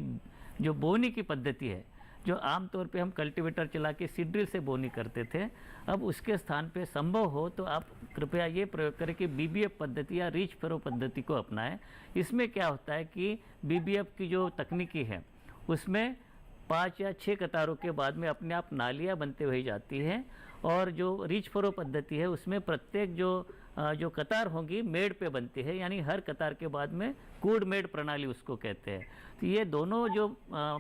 जो बोनी की पद्धति है, जो आमतौर पे हम कल्टीवेटर चला के सीड ड्रिल से बोनी करते थे, अब उसके स्थान पे संभव हो तो आप कृपया ये प्रयोग करें कि BBF पद्धति या रीच फरो पद्धति को अपनाएं। इसमें क्या होता है कि BBF की जो तकनीकी है उसमें 5 या 6 कतारों के बाद में अपने आप नालियाँ बनते हुए जाती हैं, और जो रीच फरो पद्धति है उसमें प्रत्येक जो कतार होंगी मेड़ पे बनती है, यानी हर कतार के बाद में कूड़ मेड़ प्रणाली उसको कहते हैं। तो ये दोनों जो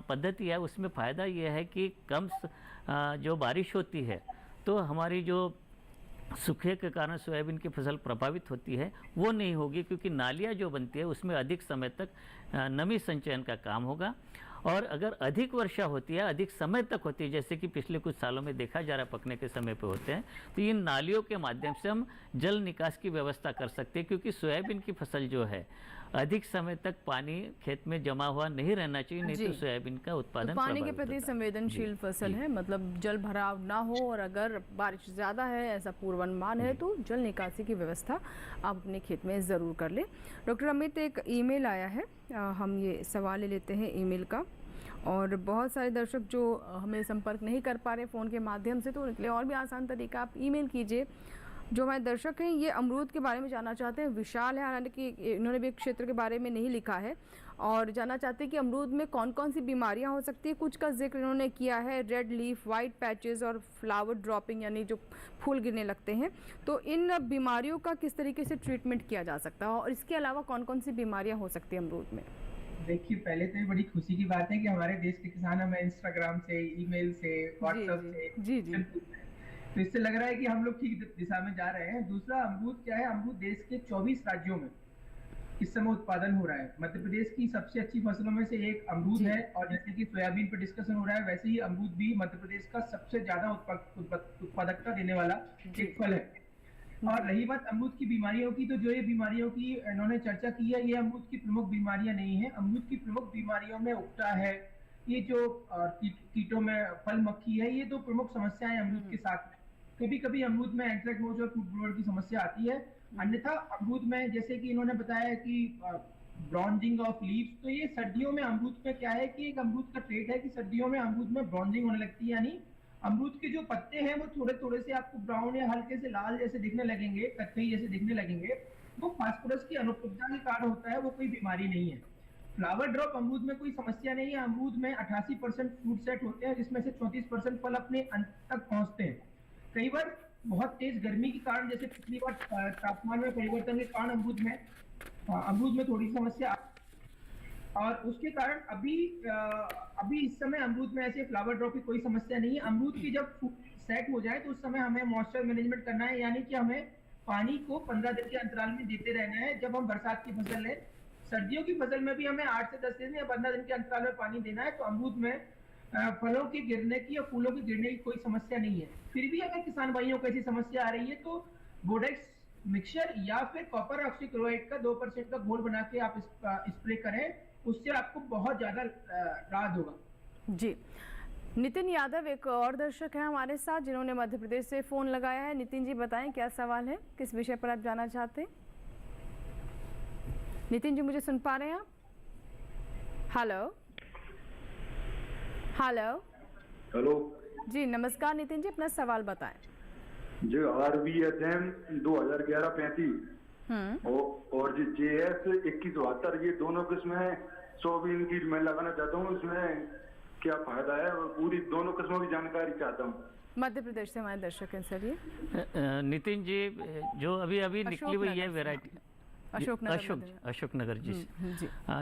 पद्धति है उसमें फ़ायदा ये है कि कम जो बारिश होती है तो हमारी जो सूखे के कारण सोयाबीन की फसल प्रभावित होती है वो नहीं होगी, क्योंकि नालियाँ जो बनती है उसमें अधिक समय तक नमी संचयन का काम होगा। और अगर अधिक वर्षा होती है, अधिक समय तक होती है, जैसे कि पिछले कुछ सालों में देखा जा रहा है पकने के समय पे होते हैं, तो इन नालियों के माध्यम से हम जल निकास की व्यवस्था कर सकते हैं, क्योंकि सोयाबीन की फसल जो है अधिक समय तक पानी खेत में जमा हुआ नहीं रहना चाहिए, नहीं तो सोयाबीन का उत्पादन तो पानी के प्रति संवेदनशील फसल है, मतलब जल भराव ना हो, और अगर बारिश ज़्यादा है ऐसा पूर्वानुमान है तो जल निकासी की व्यवस्था आप अपने खेत में ज़रूर कर लें। डॉक्टर अमित, एक ईमेल आया है, हम ये सवाल ले लेते हैं ईमेल का। और बहुत सारे दर्शक जो हमें संपर्क नहीं कर पा रहे फ़ोन के माध्यम से, तो उनके लिए और भी आसान तरीका, आप ईमेल कीजिए। जो हमारे दर्शक हैं ये अमरूद के बारे में जानना चाहते हैं, विशाल है, हालांकि इन्होंने भी क्षेत्र के बारे में नहीं लिखा है, और जानना चाहते हैं कि अमरूद में कौन कौन सी बीमारियां हो सकती है। कुछ का जिक्र इन्होंने किया है, रेड लीफ, वाइट पैचेस और फ्लावर ड्रॉपिंग, यानी जो फूल गिरने लगते हैं। तो इन बीमारियों का किस तरीके से ट्रीटमेंट किया जा सकता है, और इसके अलावा कौन कौन सी बीमारियाँ हो सकती है अमरूद में। देखिए, पहले तो ये बड़ी खुशी की बात है कि हमारे देश के किसान हमें इंस्टाग्राम से, ईमेल से, व्हाट्सएप से जी तो इससे लग रहा है कि हम लोग ठीक दिशा में जा रहे हैं। दूसरा, अमरूद क्या है, अमरूद देश के 24 राज्यों में इस समय उत्पादन हो रहा है। मध्य प्रदेश की सबसे अच्छी फसलों में से एक अमरूद है, और जैसे कि सोयाबीन पर डिस्कशन हो रहा है, वैसे ही अमरूद भी मध्य प्रदेश का सबसे ज्यादा उत्पादकता देने वाला एक फल है। और रही बात अमरूद की बीमारियों की, तो जो ये बीमारियों की इन्होंने चर्चा की है, ये अमरूद की प्रमुख बीमारियां नहीं है। अमरूद की प्रमुख बीमारियों में उकटा है, ये जो कीटों में फल मक्खी है, ये दो प्रमुख समस्याएं अमरूद के साथ। कभी कभी अमरूद में एंथ्रेक्नोज और फूट ब्लोअर की समस्या आती है। अन्यथा अमरूद में, जैसे कि इन्होंने बताया कि ब्रॉन्जिंग ऑफ लीव्स, तो ये सर्दियों में अमरूद में क्या है कि एक अमरूद का ट्रेट है कि सर्दियों में अमरूद में ब्रॉन्जिंग होने लगती है, यानी अमरूद के जो पत्ते हैं वो थोड़े थोड़े से आपको ब्राउन या हल्के से लाल जैसे दिखने लगेंगे, कत्थई जैसे दिखने लगेंगे। वो फास्फोरस की अनुपलब्धता के कारण होता है, वो कोई बीमारी नहीं है। फ्लावर ड्रॉप अमरूद में कोई समस्या नहीं है। अमरूद में 88% फ्रूट सेट होते हैं, जिसमें से 34% फल अपने अंत तक पहुंचते हैं। कई बार बहुत तेज गर्मी के कारण, जैसे पिछली बार तापमान में परिवर्तन के कारण अमरूद में थोड़ी समस्या, और उसके कारण अभी इस समय अमरूद में ऐसे फ्लावर ड्रॉप की कोई समस्या नहीं है। अमरूद की जब सेट हो जाए तो उस समय हमें मॉइस्चर मैनेजमेंट करना है, यानी कि हमें पानी को 15 दिन के अंतराल में देते रहना है। जब हम बरसात की फसल है, सर्दियों की फसल में भी हमें 8 से 10 दिन या 15 दिन के अंतराल में पानी देना है। तो अमरूद में फलों के गिरने की या फूलों के गिरने की कोई समस्या नहीं है। फिर भी अगर किसान भाइयों को ऐसी समस्या आ रही है तो बोडेक्स मिक्सचर या फिर कॉपर ऑक्सीक्लोराइड का 2% का घोल बना के आप स्प्रे करें, उससे आपको बहुत ज्यादा राहत होगा। जी, नितिन यादव एक और दर्शक है हमारे साथ जिन्होंने मध्य प्रदेश से फोन लगाया है। नितिन जी बताएं क्या सवाल है, किस विषय पर आप जानना चाहते हैं? नितिन जी मुझे सुन पा रहे हैं आप? हेलो हेलो हेलो जी नमस्कार नितिन जी, अपना सवाल बताएं। जो RVSM 2011-35 और जो JS 2172 ये दोनों किस्में सोयाबीन की मैं लगाना चाहता हूँ, इसमें क्या फायदा है? पूरी दोनों किस्मों की जानकारी चाहता हूँ। मध्य प्रदेश से हमारे दर्शक हैं सर। ये नितिन जी जो अभी निकली हुई है वैरायटी अशोकनगर जी से।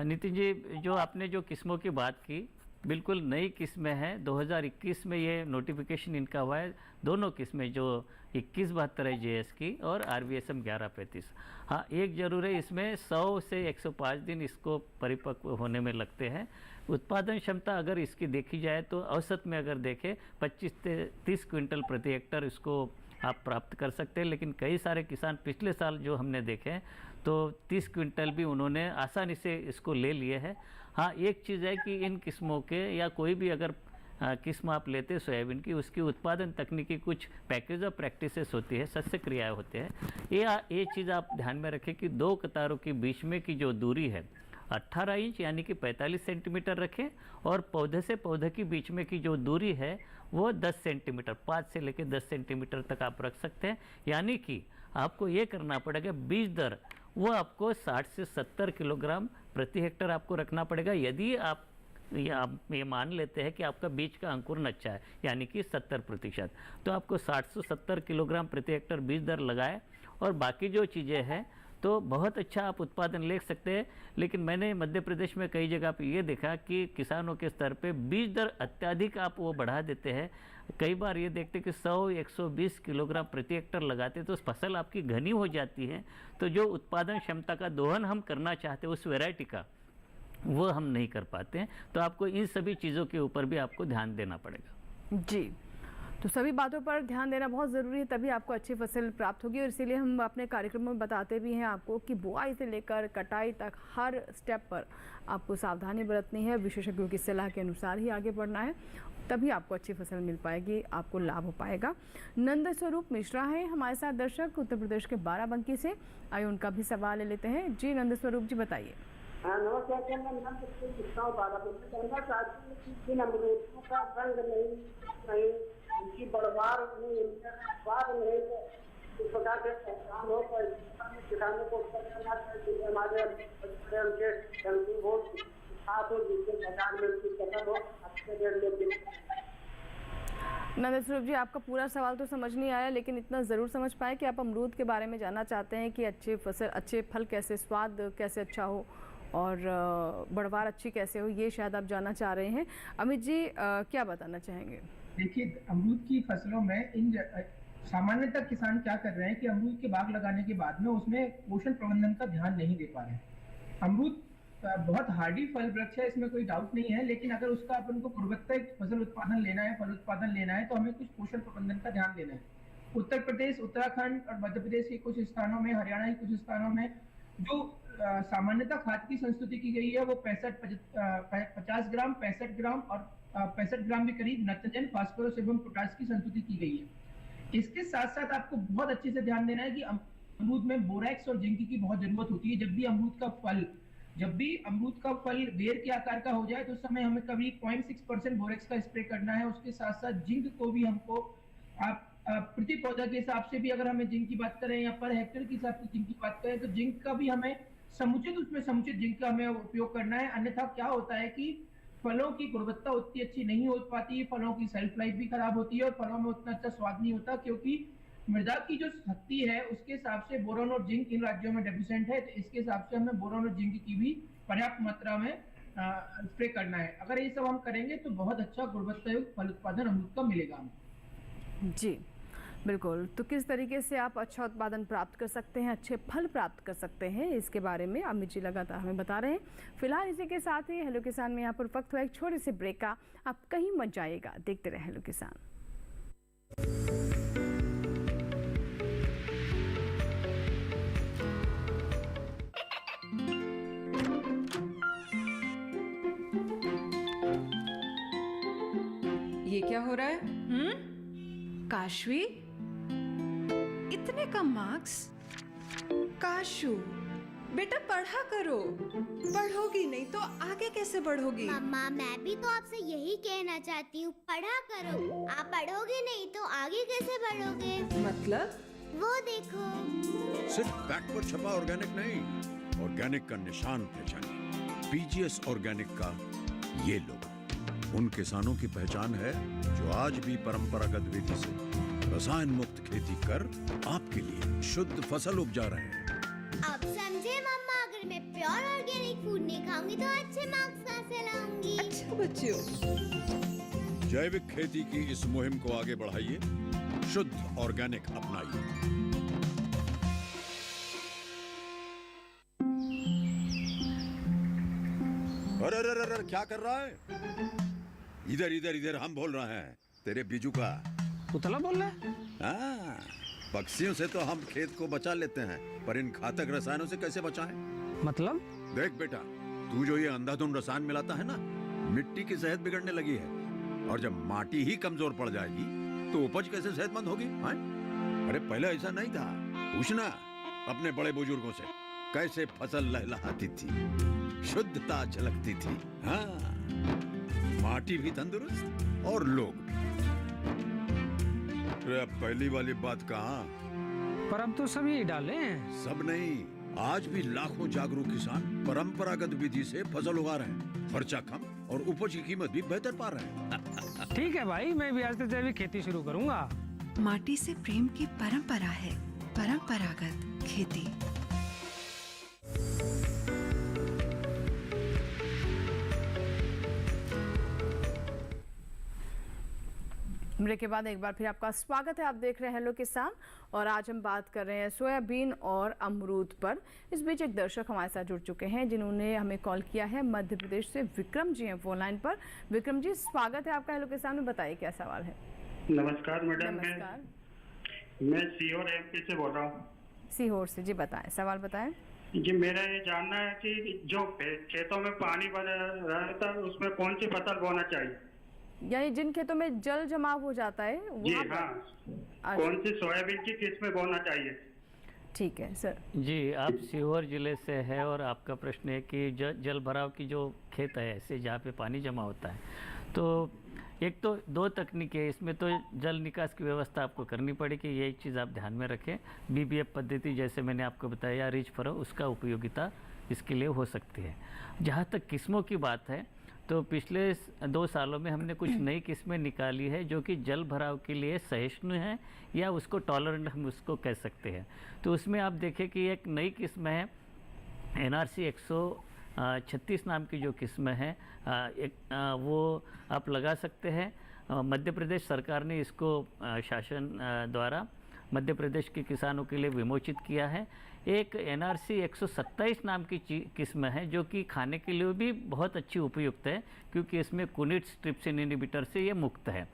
नितिन जी जो आपने जो किस्मों की बात की बिल्कुल नई किस्में हैं। 2021 में ये नोटिफिकेशन इनका हुआ है। दोनों किस्में जो 2172 है JS की और RVSM 1135। हाँ एक ज़रूर है, इसमें 100 से 105 दिन इसको परिपक्व होने में लगते हैं। उत्पादन क्षमता अगर इसकी देखी जाए तो औसत में अगर देखें 25 से 30 क्विंटल प्रति हेक्टर इसको आप प्राप्त कर सकते हैं। लेकिन कई सारे किसान पिछले साल जो हमने देखे तो 30 क्विंटल भी उन्होंने आसानी से इसको ले लिए हैं। हाँ एक चीज़ है कि इन किस्मों के या कोई भी अगर किस्म आप लेते हैं सोयाबीन की, उसकी उत्पादन तकनीकी कुछ पैकेज ऑफ प्रैक्टिसेस होती है, सस्य क्रियाएँ होते हैं। ये चीज़ आप ध्यान में रखें कि 2 कतारों के बीच में की जो दूरी है 18 इंच यानी कि 45 सेंटीमीटर रखें और पौधे से पौधे के बीच में की जो दूरी है वो 10 सेंटीमीटर 5 से लेकर 10 सेंटीमीटर तक आप रख सकते हैं। यानी कि आपको ये करना पड़ेगा बीज दर वो आपको 60 से 70 किलोग्राम प्रति हेक्टर आपको रखना पड़ेगा। यदि आप ये मान लेते हैं कि आपका बीज का अंकुरण अच्छा है यानी कि 70%, तो आपको 60 से 70 किलोग्राम प्रति हेक्टर बीज दर लगाए और बाकी जो चीज़ें हैं तो बहुत अच्छा आप उत्पादन ले सकते हैं। लेकिन मैंने मध्य प्रदेश में कई जगह पे ये देखा कि किसानों के स्तर पे बीज दर अत्यधिक आप वो बढ़ा देते हैं। कई बार ये देखते कि 100-120 किलोग्राम प्रति हेक्टर लगाते तो फसल आपकी घनी हो जाती है। तो जो उत्पादन क्षमता का दोहन हम करना चाहते हैं उस वैरायटी का, वो हम नहीं कर पाते हैं। तो आपको इन सभी चीज़ों के ऊपर भी आपको ध्यान देना पड़ेगा। जी, तो सभी बातों पर ध्यान देना बहुत ज़रूरी है, तभी आपको अच्छी फसल प्राप्त होगी। और इसीलिए हम अपने कार्यक्रमों में बताते भी हैं आपको कि बुआई से लेकर कटाई तक हर स्टेप पर आपको सावधानी बरतनी है, विशेषज्ञों की सलाह के अनुसार ही आगे बढ़ना है, तभी आपको अच्छी फसल मिल पाएगी, आपको लाभ हो पाएगा। नंद स्वरूप मिश्रा है हमारे साथ दर्शक उत्तर प्रदेश के बाराबंकी से। आइए उनका भी सवाल ले लेते हैं। जी नंद स्वरूप जी बताइए। नमस्कार, उनकी बढ़वार नहीं तो इस प्रकार से पहचान हो तो किसानों को हमारे नंद स्वरूप जी आपका पूरा सवाल तो समझ नहीं आया, लेकिन इतना ज़रूर समझ पाए कि आप अमरूद के बारे में जानना चाहते हैं कि अच्छे फसल, अच्छे फल कैसे, स्वाद कैसे अच्छा हो और बढ़वार अच्छी कैसे हो, ये शायद आप जानना चाह रहे हैं। अमित जी क्या बताना चाहेंगे? देखिए अमरूद की फसलों में सामान्यतः किसान क्या कर रहे हैं कि अमरूद के बाग लगाने के बाद में उसमें पोषण प्रबंधन का ध्यान नहीं दे पा रहे हैं। अमरूद बहुत हार्डी फल वृक्ष है, इसमें कोई डाउट नहीं है, लेकिन अगर उसका अपन को गुणवत्ता फसल उत्पादन लेना है, फल उत्पादन लेना है, तो हमें कुछ पोषण प्रबंधन का ध्यान देना है। उत्तर प्रदेश, उत्तराखंड और मध्य प्रदेश के कुछ स्थानों में, हरियाणा के कुछ स्थानों में जो सामान्यतः खाद की संस्तुति की गई है वो 50 ग्राम, 65 ग्राम और 65 ग्राम के करीब नाइट्रोजन, फास्फोरस एवं पोटाश की संस्तुति की गई है। इसके साथ साथ आपको बहुत अच्छे से ध्यान देना है कि अमरूद में बोरैक्स और जिंक की बहुत जरूरत होती है। जब भी अमरूद का फल बेर के आकार का हो जाए तो उस समय हमें करीब 0.6% बोरैक्स का स्प्रे करना है। उसके साथ साथ जिंक को भी हमको प्रति पौधा के हिसाब से भी अगर हमें जिंक की बात करें या पर हेक्टेयर के हिसाब से जिंक की बात करें तो जिंक का भी हमें समुचित जिंक का हमें उपयोग करना है। अन्यथा क्या होता है कि फलों की गुणवत्ता उतनी अच्छी नहीं हो पाती, फलों की सेल्फ लाइफ भी खराब होती है और फलों में उतना अच्छा स्वाद नहीं होता, क्योंकि मृदा की जो शक्ति है उसके हिसाब से बोरोन और जिंक इन राज्यों में डेफिशिएंट है। तो इसके हिसाब से हमें बोरोन और जिंक की भी पर्याप्त मात्रा में स्प्रे करना है। अगर ये सब हम करेंगे तो बहुत अच्छा गुणवत्तायुक्त फल उत्पादन अमरूद का मिलेगा हमें। जी बिल्कुल। तो किस तरीके से आप अच्छा उत्पादन प्राप्त कर सकते हैं, अच्छे फल प्राप्त कर सकते हैं, इसके बारे में अमित जी लगातार हमें बता रहे हैं। फिलहाल इसी के साथ ही हेलो किसान में यहाँ पर वक्त हुआ एक छोटे से ब्रेक का। आप कहीं मत जाइएगा, देखते रहे हेलो किसान। ये क्या हो रहा है? काशवी, इतने कम मार्क्स? काशू बेटा पढ़ा करो, पढ़ोगी नहीं तो आगे कैसे बढ़ोगी? मम्मा मैं भी तो आपसे यही कहना चाहती हूँ, पढ़ा करो। आप पढ़ोगे नहीं तो आगे कैसे बढ़ोगे? मतलब? वो देखो। सिर्फ बैक पर छपा ऑर्गेनिक नहीं, ऑर्गेनिक का निशान पहचानिए। पीजीएस ऑर्गेनिक का ये लोगो उन किसानों की पहचान है जो आज भी परंपरागत विधि से रसायन मुक्त खेती कर आपके लिए शुद्ध फसल उपजा रहे हैं। अब समझे मम्मा, अगर मैं प्योर ऑर्गेनिक फूड नहीं खाऊंगी तो अच्छे मार्क्स कहाँ से लाऊंगी? अच्छा बच्चों, जैविक खेती की इस मुहिम को आगे बढ़ाइए, शुद्ध ऑर्गेनिक अपनाइए। अरे अरे अरे क्या कर रहा है? इधर इधर इधर, हम बोल रहे हैं तेरे बीजू का पुतला बोल रहा है? हाँ, पक्षियों से तो हम खेत को बचा लेते हैं, पर इन घातक रसायनों से कैसे बचाएं? मतलब? देख बेटा, तू जो ये अंधाधुंध रसायन मिलाता है ना, मिट्टी की सेहत बिगड़ने लगी है। और जब माटी ही कमजोर पड़ जाएगी तो उपज कैसे सेहतमंद होगी? हाँ? अरे पहले ऐसा नहीं था। पूछना अपने बड़े बुजुर्गों से, कैसे फसल लहलहाती थी, शुद्धता झलकती थी। हाँ, माटी भी तंदुरुस्त और लोग भी। अरे पहली वाली बात कहाँ? पर अब तो सभी डाले हैं। सब नहीं, आज भी लाखों जागरूक किसान परंपरागत विधि से फसल उगा रहे हैं। खर्चा कम और उपज की कीमत भी बेहतर पा रहे हैं। ठीक है भाई, मैं भी आज से जैविक खेती शुरू करूंगा। माटी से प्रेम की परंपरा है परंपरागत खेती। ब्रेक के बाद एक बार फिर आपका स्वागत है। आप देख रहे हैं हेलो किसान और आज हम बात कर रहे हैं सोयाबीन और अमरूद पर। इस बीच एक दर्शक हमारे साथ जुड़ चुके हैं जिन्होंने हमें कॉल किया है। मध्य प्रदेश से विक्रम जी हैं फोन लाइन पर। विक्रम जी, स्वागत है आपका हेलो किसान में। बताइए क्या सवाल है। नमस्कार मैडम। नमस्कार। मैं सीहोर एमपी से बोल रहा हूँ। सीहोर से, जी बताएं, सवाल बताएं। जी मेरा ये जानना है कि जो खेतों में पानी बना रहता है उसमें कौन सी फसल बोना चाहिए? यानी जिन खेतों में जल जमाव हो जाता है जी हाँ, कौन सी सोयाबीन की किस्में बोना चाहिए? ठीक है सर। जी, आप सीहोर जिले से है और आपका प्रश्न है कि जल भराव की जो खेत है ऐसे जहाँ पे पानी जमा होता है, तो एक तो दो तकनीकें है इसमें। तो जल निकास की व्यवस्था आपको करनी पड़ेगी, ये एक चीज़ आप ध्यान में रखें। बीबीएफ पद्धति जैसे मैंने आपको बताया, रिच फरो, उसका उपयोगिता इसके लिए हो सकती है। जहाँ तक किस्मों की बात है तो पिछले 2 सालों में हमने कुछ नई किस्में निकाली है जो कि जल भराव के लिए सहिष्णु हैं या उसको टॉलरेंट हम उसको कह सकते हैं। तो उसमें आप देखें कि एक नई किस्म है NRC 136 नाम की जो किस्म है, वो आप लगा सकते हैं। मध्य प्रदेश सरकार ने इसको शासन द्वारा मध्य प्रदेश के किसानों के लिए विमोचित किया है। एक NRC 127 नाम की किस्म है जो कि खाने के लिए भी बहुत अच्छी उपयुक्त है क्योंकि इसमें कुनिट्स ट्रिप्सिन इनहिबिटर से ये मुक्त है।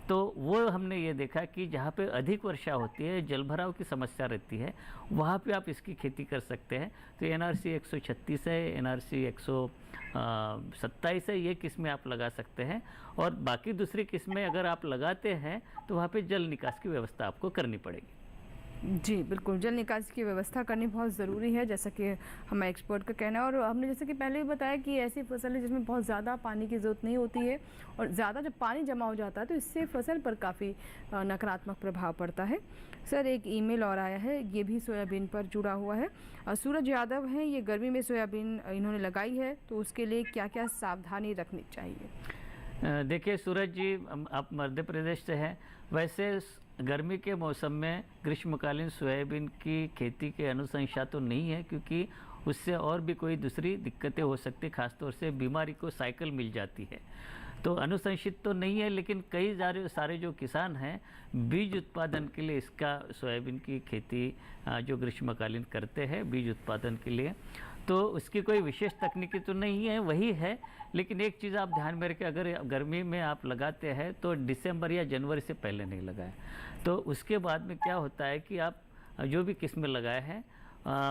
तो वो हमने ये देखा कि जहाँ पे अधिक वर्षा होती है, जलभराव की समस्या रहती है, वहाँ पे आप इसकी खेती कर सकते हैं। तो NRC 136 है, NRC 127 है, ये किस्में आप लगा सकते हैं। और बाकी दूसरी किस्में अगर आप लगाते हैं तो वहाँ पे जल निकास की व्यवस्था आपको करनी पड़ेगी। जी बिल्कुल, जल निकासी की व्यवस्था करनी बहुत ज़रूरी है जैसा कि हमारे एक्सपर्ट का कहना है। और हमने जैसे कि पहले भी बताया कि ऐसी फसल है जिसमें बहुत ज़्यादा पानी की ज़रूरत नहीं होती है और ज़्यादा जब पानी जमा हो जाता है तो इससे फसल पर काफ़ी नकारात्मक प्रभाव पड़ता है। सर एक ईमेल और आया है, ये भी सोयाबीन पर जुड़ा हुआ है। सूरज यादव हैं, ये गर्मी में सोयाबीन इन्होंने लगाई है तो उसके लिए क्या क्या सावधानी रखनी चाहिए? देखिए सूरज जी, आप मध्य प्रदेश से हैं। वैसे गर्मी के मौसम में ग्रीष्मकालीन सोयाबीन की खेती के अनुशंसा तो नहीं है क्योंकि उससे और भी कोई दूसरी दिक्कतें हो सकती, खासतौर से बीमारी को साइकिल मिल जाती है। तो अनुशंसित तो नहीं है, लेकिन कई सारे जो किसान हैं बीज उत्पादन के लिए इसका सोयाबीन की खेती जो ग्रीष्मकालीन करते हैं बीज उत्पादन के लिए, तो उसकी कोई विशेष तकनीकी तो नहीं है, वही है। लेकिन एक चीज़ आप ध्यान में रखें, अगर गर्मी में आप लगाते हैं तो दिसंबर या जनवरी से पहले नहीं लगाएं। तो उसके बाद में क्या होता है कि आप जो भी किस्में लगाए हैं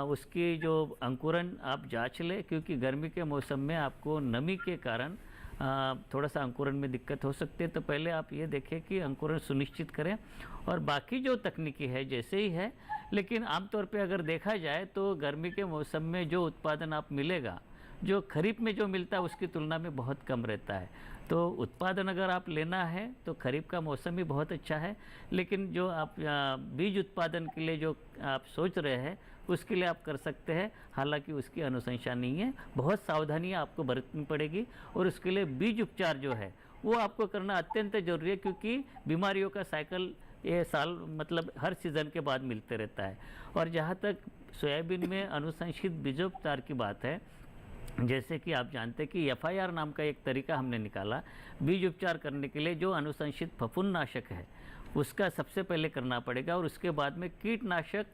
उसकी जो अंकुरन आप जांच लें, क्योंकि गर्मी के मौसम में आपको नमी के कारण थोड़ा सा अंकुरण में दिक्कत हो सकती है, तो पहले आप ये देखें कि अंकुरण सुनिश्चित करें। और बाकी जो तकनीकी है जैसे ही है, लेकिन आमतौर पे अगर देखा जाए तो गर्मी के मौसम में जो उत्पादन आप मिलेगा, जो खरीफ में जो मिलता है उसकी तुलना में बहुत कम रहता है। तो उत्पादन अगर आप लेना है तो खरीफ का मौसम भी बहुत अच्छा है, लेकिन जो आप बीज उत्पादन के लिए जो आप सोच रहे हैं उसके लिए आप कर सकते हैं। हालांकि उसकी अनुशंसा नहीं है, बहुत सावधानियां आपको बरतनी पड़ेगी और उसके लिए बीज उपचार जो है वो आपको करना अत्यंत ज़रूरी है, क्योंकि बीमारियों का साइकिल ये साल मतलब हर सीज़न के बाद मिलते रहता है। और जहाँ तक सोयाबीन में अनुशंसित बीजोपचार की बात है, जैसे कि आप जानते हैं कि FIR नाम का एक तरीका हमने निकाला बीज उपचार करने के लिए। जो अनुशंसित फफूंदनाशक है उसका सबसे पहले करना पड़ेगा और उसके बाद में कीटनाशक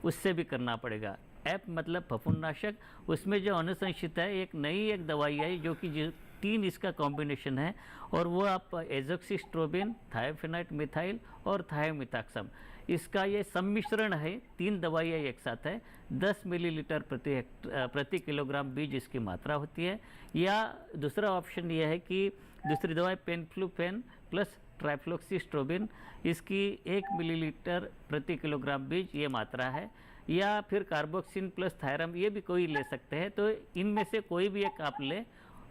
उससे भी करना पड़ेगा। एप मतलब फफूंदनाशक, उसमें जो अनुशंसित है एक दवाई है जो कि 3 इसका कॉम्बिनेशन है, और वो आप एजोक्सिस्ट्रोबिन, थायोफेनाइट मिथाइल और थायोमिथाक्सम, इसका ये सम्मिश्रण है। 3 दवाइयाँ एक साथ है। 10 मिलीलीटर प्रति किलोग्राम बीज इसकी मात्रा होती है। या दूसरा ऑप्शन ये है कि दूसरी दवाई पेनफ्लूफेन प्लस ट्राइफ्लोक्सिस्ट्रोबिन, इसकी 1 मिलीलीटर प्रति किलोग्राम बीज ये मात्रा है। या फिर कार्बोक्सिन प्लस थायरम, ये भी कोई ले सकते हैं। तो इनमें से कोई भी एक आप ले,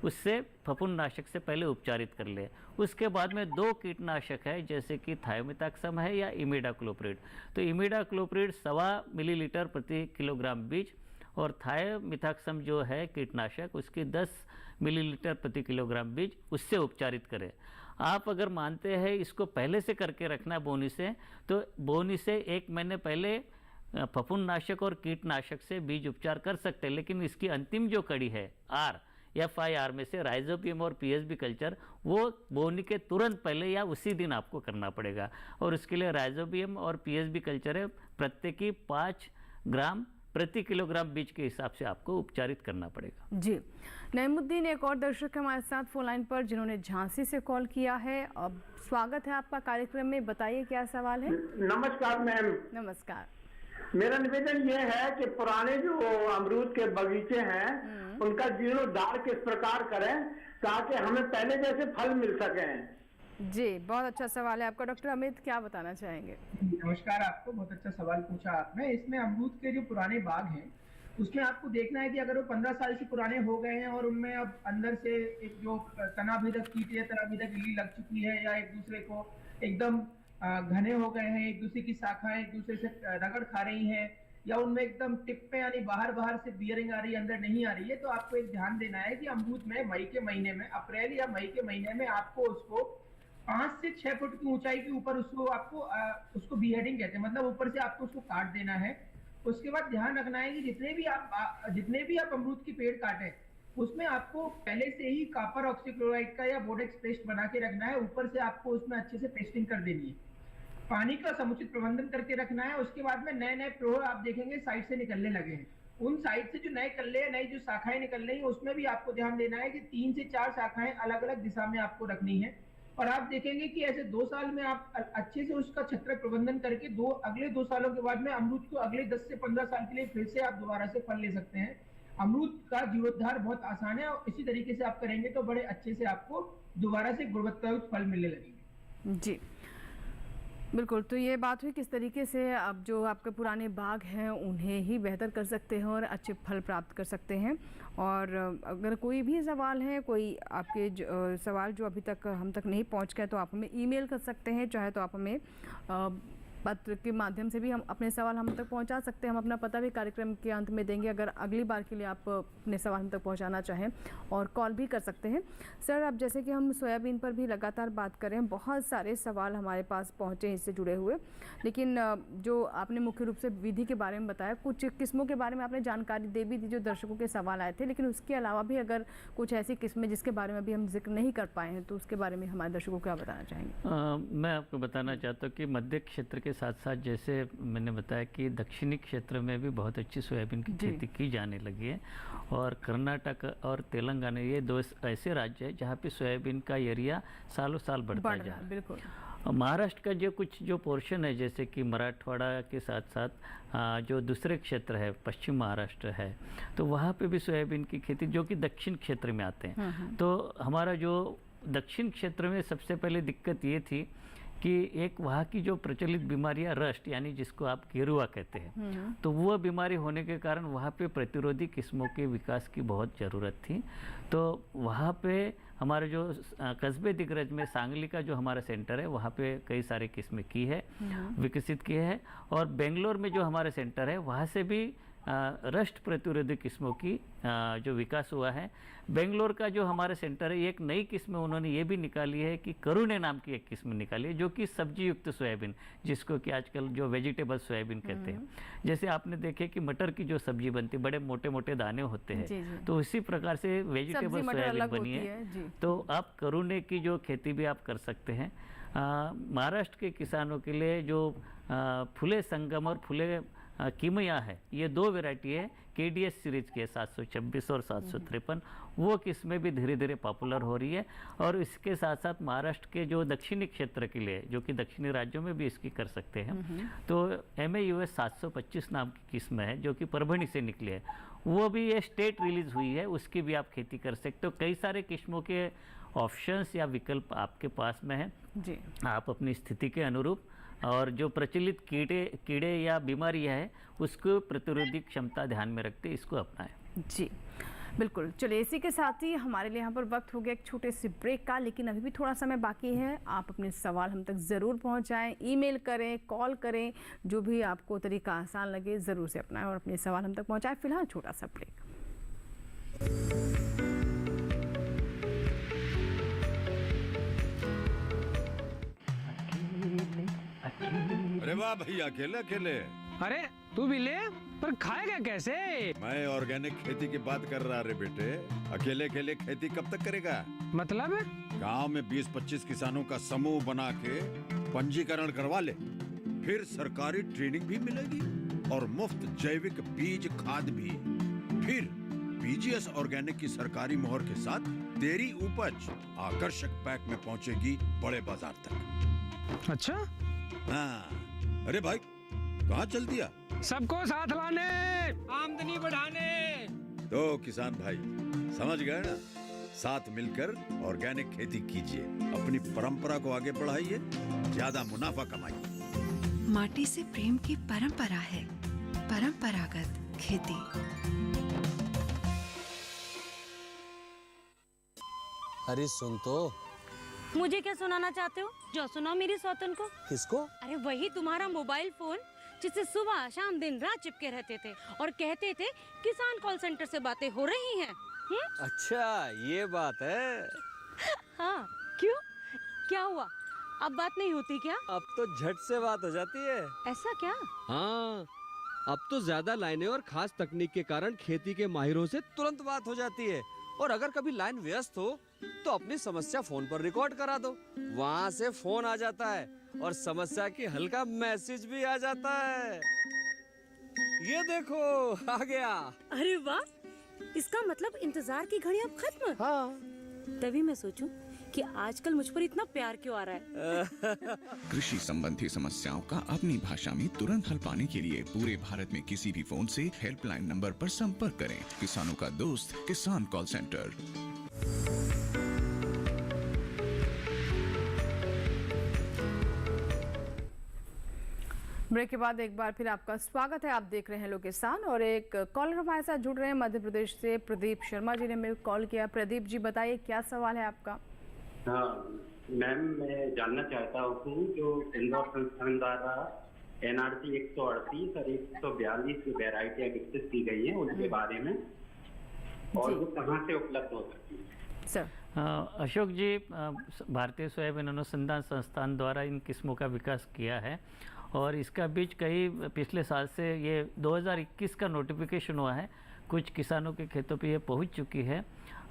उससे फफूंदनाशक से पहले उपचारित कर ले। उसके बाद में 2 कीटनाशक है जैसे कि थायोमिथाक्सम है या इमिडाक्लोप्रिड। तो इमिडाक्लोप्रिड 1.25 मिलीलीटर प्रति किलोग्राम बीज और थायोमिथाक्सम जो है कीटनाशक उसकी 10 मिलीलीटर प्रति किलोग्राम बीज, उससे उपचारित करें। आप अगर मानते हैं इसको पहले से करके रखना बोनी से, तो बोनी से 1 महीने पहले फफूंदनाशक और कीटनाशक से बीज उपचार कर सकते हैं। लेकिन इसकी अंतिम जो कड़ी है FIR में से राइजोबियम और PSB कल्चर, वो बोनी के तुरंत पहले या उसी दिन आपको करना पड़ेगा। और उसके लिए राइजोबियम और PSB कल्चर है प्रत्येकी 5 ग्राम प्रति किलोग्राम बीज के हिसाब से आपको उपचारित करना पड़ेगा। जी, नईमुद्दीन एक और दर्शक हमारे साथ फोन लाइन पर जिन्होंने झांसी से कॉल किया है। अब स्वागत है आपका कार्यक्रम में, बताइए क्या सवाल है। नमस्कार मैम। नमस्कार। मेरा निवेदन ये है कि पुराने जो अमरूद के बगीचे हैं उनका जीर्णोद्धार किस प्रकार करें ताकि हमें पहले जैसे फल मिल सके। जी, बहुत अच्छा सवाल है आपका। डॉक्टर अमित क्या बताना चाहेंगे। नमस्कार, आपको बहुत अच्छा सवाल पूछा आपने। इसमें अमरूद के जो पुराने बाग हैं उसमें आपको देखना है कि अगर वो 15 साल से पुराने हो गए हैं और उनमें अब अंदर से एक जो तनाभेदक कीट या तनाभेदक इल्ली लग चुकी है या एक दूसरे को एकदम घने हो गए हैं, एक दूसरे की शाखाएं एक दूसरे से रगड़ खा रही हैं, या उनमें एकदम टिप पे यानी बाहर से बियरिंग आ रही है, अंदर नहीं आ रही है, तो आपको एक ध्यान देना है कि अमरूद में मई के महीने में, अप्रैल या मई के महीने में आपको उसको 5 से 6 फुट की ऊंचाई के ऊपर उसको आपको उसको बीहेडिंग कहते हैं, मतलब ऊपर से आपको उसको काट देना है। उसके बाद ध्यान रखना है कि जितने भी आप अमरूद की पेड़ काटें उसमें आपको पहले से ही कॉपर ऑक्सीक्लोराइड का या बोडेक्स पेस्ट बना के रखना है। ऊपर से आपको उसमें अच्छे से पेस्टिंग कर देनी है। पानी का समुचित प्रबंधन करके रखना है। उसके बाद में नए प्रौढ़ आप देखेंगे साइड से निकलने लगे हैं। उन साइड से जो नए कल्ले, नई जो शाखाएं निकल रही हैं उसमें भी आपको ध्यान देना है कि 3 से 4 शाखाएं अलग अलग दिशा में आपको रखनी है। और आप देखेंगे कि ऐसे 2 साल में आप अच्छे से उसका छत्र प्रबंधन करके अगले 2 सालों के बाद में अमरूद को अगले 10 से 15 साल के लिए फिर से आप दोबारा से फल ले सकते हैं। अमरूद का जीर्णोद्धार बहुत आसान है और इसी तरीके से आप करेंगे तो बड़े अच्छे से आपको दोबारा से गुणवत्तायुक्त फल मिलने लगेंगे। जी बिल्कुल, तो ये बात हुई किस तरीके से अब जो आपके पुराने बाग हैं उन्हें ही बेहतर कर सकते हैं और अच्छे फल प्राप्त कर सकते हैं। और अगर कोई भी सवाल है, कोई आपके सवाल जो अभी तक हम तक नहीं पहुंच गए, तो आप हमें ईमेल कर सकते हैं, चाहे तो आप हमें पत्र के माध्यम से भी हम अपने सवाल हम तक पहुंचा सकते हैं। हम अपना पता भी कार्यक्रम के अंत में देंगे अगर अगली बार के लिए आप अपने सवाल हम तक पहुंचाना चाहें, और कॉल भी कर सकते हैं। सर, अब जैसे कि हम सोयाबीन पर भी लगातार बात कर रहे हैं, बहुत सारे सवाल हमारे पास पहुंचे हैं इससे जुड़े हुए, लेकिन जो आपने मुख्य रूप से विधि के बारे में बताया, कुछ किस्मों के बारे में आपने जानकारी दे भी दी जो दर्शकों के सवाल आए थे, लेकिन उसके अलावा भी अगर कुछ ऐसी किस्में जिसके बारे में अभी हम जिक्र नहीं कर पाए हैं तो उसके बारे में हमारे दर्शकों को क्या बताना चाहेंगे। मैं आपको बताना चाहता हूँ कि मध्य क्षेत्र के साथ साथ जैसे मैंने बताया कि दक्षिणी क्षेत्र में भी बहुत अच्छी सोयाबीन की खेती की जाने लगी है, और कर्नाटक और तेलंगाना ये 2 ऐसे राज्य हैं जहाँ पे सोयाबीन का एरिया सालों साल बढ़ता जा रहा है। बिल्कुल। महाराष्ट्र का जो पोर्शन है, जैसे कि मराठवाड़ा के साथ साथ जो दूसरे क्षेत्र है, पश्चिम महाराष्ट्र है, तो वहाँ पे भी सोयाबीन की खेती, जो कि दक्षिण क्षेत्र में आते हैं। तो हमारा जो दक्षिण क्षेत्र में सबसे पहले दिक्कत ये थी कि एक वहाँ की जो प्रचलित बीमारियाँ रस्ट, यानी जिसको आप गेरुआ कहते हैं, तो वो बीमारी होने के कारण वहाँ पे प्रतिरोधी किस्मों के विकास की बहुत ज़रूरत थी। तो वहाँ पे हमारे जो कस्बे दिग्रज में सांगली का जो हमारा सेंटर है, वहाँ पे कई सारे किस्में की है, विकसित किए हैं। और बेंगलोर में जो हमारे सेंटर है, वहाँ से भी रस्ट प्रतिरोधी किस्मों की जो विकास हुआ है। बेंगलोर का जो हमारा सेंटर है, एक नई किस्म उन्होंने ये भी निकाली है कि करुणे नाम की एक किस्म निकाली है, जो कि सब्जी युक्त सोयाबीन, जिसको कि आजकल जो वेजिटेबल सोयाबीन कहते हैं। जैसे आपने देखे कि मटर की जो सब्जी बनती है, बड़े मोटे मोटे दाने होते हैं, तो उसी प्रकार से वेजिटेबल सोयाबीन बनी है। तो आप करुणे की जो खेती भी आप कर सकते हैं। महाराष्ट्र के किसानों के लिए जो फुले संगम और फुले कीमया है, ये 2 वैरायटी है KDS सीरीज के 726 और 753, वो किस्में भी धीरे धीरे पॉपुलर हो रही है। और इसके साथ साथ महाराष्ट्र के जो दक्षिणी क्षेत्र के लिए, जो कि दक्षिणी राज्यों में भी इसकी कर सकते हैं, तो MAUS 725 नाम की किस्म है, जो कि परभणी से निकली है, वो भी ये स्टेट रिलीज हुई है, उसकी भी आप खेती कर सकते हो। कई सारे किस्मों के ऑप्शंस या विकल्प आपके पास में है जी। आप अपनी स्थिति के अनुरूप और जो प्रचलित कीड़े या बीमारियां है, उसको प्रतिरोधी क्षमता ध्यान में रखते इसको अपनाएं। जी बिल्कुल। चलिए, इसी के साथ ही हमारे लिए यहाँ पर वक्त हो गया एक छोटे से ब्रेक का, लेकिन अभी भी थोड़ा समय बाकी है। आप अपने सवाल हम तक ज़रूर पहुँचाएं, ईमेल करें, कॉल करें, जो भी आपको तरीका आसान लगे ज़रूर से अपनाएं और अपने सवाल हम तक पहुँचाएं। फिलहाल छोटा सा ब्रेक। अरे वाह भैया, अकेले अकेले। अरे तू भी ले, पर खाएगा कैसे? मैं ऑर्गेनिक खेती की बात कर रहा रे बेटे। अकेले अकेले खेती कब तक करेगा? मतलब गांव में 20-25 किसानों का समूह बना के पंजीकरण करवा ले, फिर सरकारी ट्रेनिंग भी मिलेगी और मुफ्त जैविक बीज खाद भी। फिर BGS ऑर्गेनिक की सरकारी मोहर के साथ तेरी उपज आकर्षक पैक में पहुंचेगी बड़े बाजार तक। अच्छा? हाँ। अरे भाई, कहाँ चल दिया? सबको साथ लाने, आमदनी बढ़ाने। तो किसान भाई समझ गए ना? साथ मिलकर ऑर्गेनिक खेती कीजिए, अपनी परंपरा को आगे बढ़ाइए, ज्यादा मुनाफा कमाइए। माटी से प्रेम की परंपरा है परंपरागत खेती। अरे सुन तो। मुझे क्या सुनाना चाहते हो? जो सुनाओ मेरी सौतन को। किसको? अरे वही तुम्हारा मोबाइल फोन, जिससे सुबह शाम दिन रात चिपके रहते थे और कहते थे किसान कॉल सेंटर से बातें हो रही हैं। अच्छा ये बात है। हाँ, क्यों? क्या हुआ? अब बात नहीं होती क्या? अब तो झट से बात हो जाती है। ऐसा क्या? हाँ, अब तो ज्यादा लाइनें और खास तकनीक के कारण खेती के माहिरों से तुरंत बात हो जाती है। और अगर कभी लाइन व्यस्त हो तो अपनी समस्या फोन पर रिकॉर्ड करा दो, वहाँ से फोन आ जाता है और समस्या की हल का मैसेज भी आ जाता है। ये देखो आ गया। अरे वाह, इसका मतलब इंतजार की घड़ी अब खत्म। हाँ। तभी मैं सोचूं कि आजकल मुझ पर इतना प्यार क्यों आ रहा है। कृषि संबंधी समस्याओं का अपनी भाषा में तुरंत हल पाने के लिए पूरे भारत में किसी भी फोन से हेल्पलाइन नंबर पर संपर्क करें। किसानों का दोस्त किसान कॉल सेंटर। ब्रेक के बाद एक बार फिर आपका स्वागत है। आप देख रहे हैं लोग किसान और एक कॉलर हमारे साथ जुड़ रहे हैं मध्य प्रदेश से। प्रदीप शर्मा जी ने मेरे को कॉल किया। प्रदीप जी बताइए क्या सवाल है आपका? हाँ मैम, मैं जानना चाहता हूँ जो इंदौर संस्थान द्वारा NRC 138 और 142 वेराइटियाँ विकसित की गई हैं उनके बारे में, और वो कहाँ से उपलब्ध हो सकती है? सर अशोक जी, भारतीय सोयाबीन अनुसंधान संस्थान द्वारा इन किस्मों का विकास किया है और इसका बीज कई पिछले साल से ये 2021 का नोटिफिकेशन हुआ है। कुछ किसानों के खेतों पे ये पहुंच चुकी है।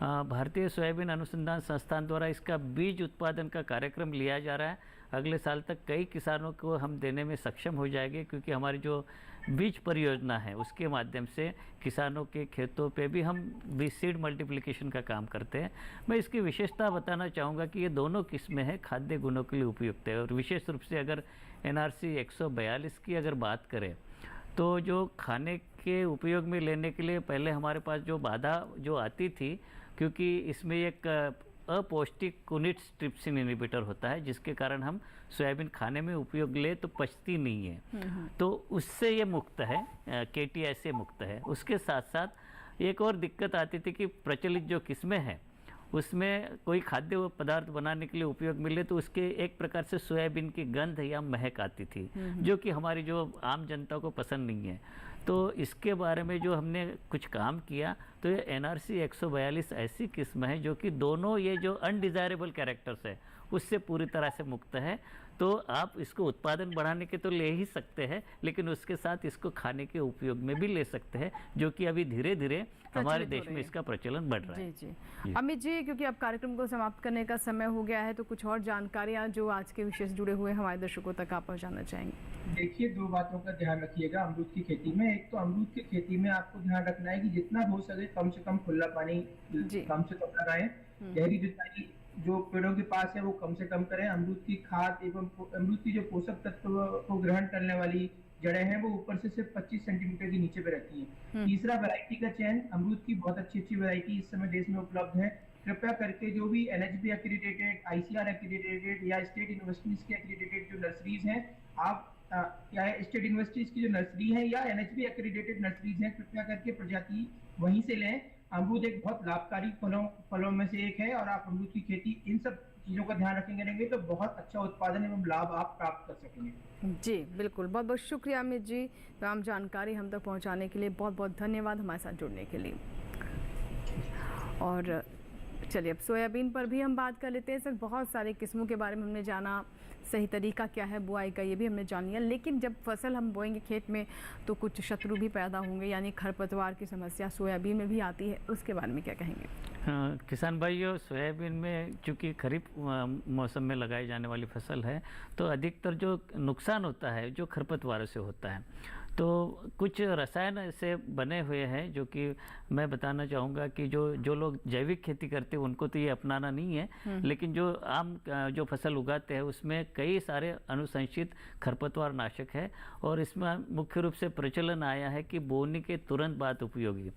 भारतीय सोयाबीन अनुसंधान संस्थान द्वारा इसका बीज उत्पादन का कार्यक्रम लिया जा रहा है। अगले साल तक कई किसानों को हम देने में सक्षम हो जाएंगे, क्योंकि हमारी जो बीज परियोजना है उसके माध्यम से किसानों के खेतों पे भी हम बीज सीड मल्टीप्लिकेशन का काम करते हैं। मैं इसकी विशेषता बताना चाहूँगा कि ये दोनों किस्में हैं खाद्य गुणों के लिए उपयुक्त है। और विशेष रूप से अगर NRC 142 की अगर बात करें तो जो खाने के उपयोग में लेने के लिए पहले हमारे पास जो बाधा जो आती थी, क्योंकि इसमें एक अपौष्टिक कुनिट्स ट्रिप्सिन इनहिबिटर होता है, जिसके कारण हम सोयाबीन खाने में उपयोग ले तो पचती नहीं है, तो उससे ये मुक्त है, KTI से मुक्त है। उसके साथ साथ एक और दिक्कत आती थी कि प्रचलित जो किस्में हैं उसमें कोई खाद्य पदार्थ बनाने के लिए उपयोग मिले तो उसके एक प्रकार से सोयाबीन की गंध या महक आती थी, जो कि हमारी जो आम जनता को पसंद नहीं है। तो इसके बारे में जो हमने कुछ काम किया तो ये NRC 142 ऐसी किस्म है जो कि दोनों ये जो अनडिज़ायरेबल कैरेक्टर्स है उससे पूरी तरह से मुक्त है। तो आप इसको उत्पादन बढ़ाने के तो ले ही सकते हैं, लेकिन उसके साथ इसको खाने के उपयोग में भी ले सकते हैं, जो कि अभी धीरे धीरे हमारे देश में इसका प्रचलन बढ़ रहा है। जी। अमित जी, क्योंकि अब कार्यक्रम को समाप्त करने का समय हो गया है, तो कुछ और जानकारियाँ जो आज के विषय से जुड़े हुए हमारे दर्शकों तक आप पहुँचाना चाहेंगे? देखिए, दो बातों का ध्यान रखिएगा अमरूद की खेती में। एक तो अमरूद की खेती में आपको ध्यान रखना है कि जितना हो सके कम से कम खुला पानी कम से कम लगाएं। गहरी जुताई जो पेड़ों के पास है वो कम से कम करें। अमरूद की खाद एवं अमरूद की जो पोषक तत्व को ग्रहण करने वाली जड़ें हैं वो ऊपर से सिर्फ 25 सेंटीमीटर के नीचे पे रहती हैं। तीसरा, वैरायटी का चयन। अमरूद की बहुत अच्छी वैरायटी इस समय देश में उपलब्ध है। कृपया करके जो भी NHB एक्रीडेटेड, ICR एक्रीडेटेड या स्टेट यूनिवर्सिटीज के एक्रीडेटेड जो नर्सरीज हैं, आप या स्टेट यूनिवर्सिटीज की जो नर्सरी है या NHB एक्रीडेटेड नर्सरीज हैं, कृपया करके प्रजाति वहीं से लें। अमरूद एक बहुत लाभकारी फलों में से एक है और आप अमरूद की खेती इन सब चीज़ों का ध्यान रखेंगे तो बहुत अच्छा उत्पादन एवं लाभ आप प्राप्त कर सकेंगे। जी बिल्कुल, बहुत बहुत शुक्रिया अमित जी, तमाम जानकारी हम तक पहुंचाने के लिए बहुत बहुत धन्यवाद हमारे साथ जुड़ने के लिए। और चलिए अब सोयाबीन पर भी हम बात कर लेते हैं। सर, बहुत सारे किस्मों के बारे में हमने जाना, सही तरीका क्या है बुआई का ये भी हमने जान लिया, लेकिन जब फसल हम बोएंगे खेत में तो कुछ शत्रु भी पैदा होंगे, यानी खरपतवार की समस्या सोयाबीन में भी आती है, उसके बारे में क्या कहेंगे? हाँ, किसान भाइयों, सोयाबीन में चूँकि खरीफ मौसम में लगाई जाने वाली फसल है तो अधिकतर जो नुकसान होता है जो खरपतवारों से होता है। तो कुछ रसायन ऐसे बने हुए हैं जो कि मैं बताना चाहूँगा कि जो लोग जैविक खेती करते हैं उनको तो ये अपनाना नहीं है, लेकिन जो आम जो फसल उगाते हैं उसमें कई सारे अनुशंसित खरपतवार नाशक है और इसमें मुख्य रूप से प्रचलन आया है कि बोनी के तुरंत बाद उपयोगी,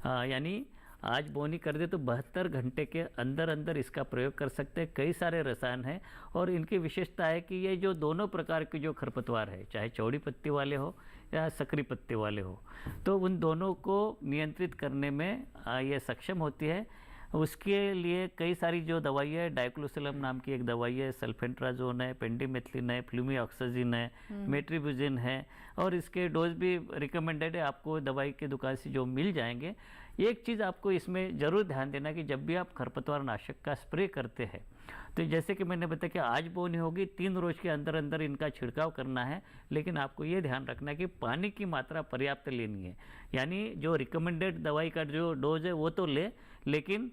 यानी आज बोनी कर दे तो 72 घंटे के अंदर अंदर इसका प्रयोग कर सकते हैं। कई सारे रसायन हैं और इनकी विशेषता है कि ये जो दोनों प्रकार के जो खरपतवार है, चाहे चौड़ी पत्ती वाले हो या सकरी पत्ते वाले हो, तो उन दोनों को नियंत्रित करने में ये सक्षम होती है। उसके लिए कई सारी जो दवाई है, डाइक्लोसिलम नाम की एक दवाई है, सल्फेंट्राजोन है, पेंडिमेथिलिन है, फ्लूमीऑक्सीजिन है, मेट्रिब्यूजिन है और इसके डोज भी रिकमेंडेड है, आपको दवाई की दुकान से जो मिल जाएंगे। एक चीज़ आपको इसमें ज़रूर ध्यान देना कि जब भी आप खरपतवार नाशक का स्प्रे करते हैं तो जैसे कि मैंने बताया कि आज बोनी होगी, 3 रोज के अंदर अंदर इनका छिड़काव करना है, लेकिन आपको ये ध्यान रखना है कि पानी की मात्रा पर्याप्त लेनी है। यानी जो रिकमेंडेड दवाई का जो डोज है वो तो ले, लेकिन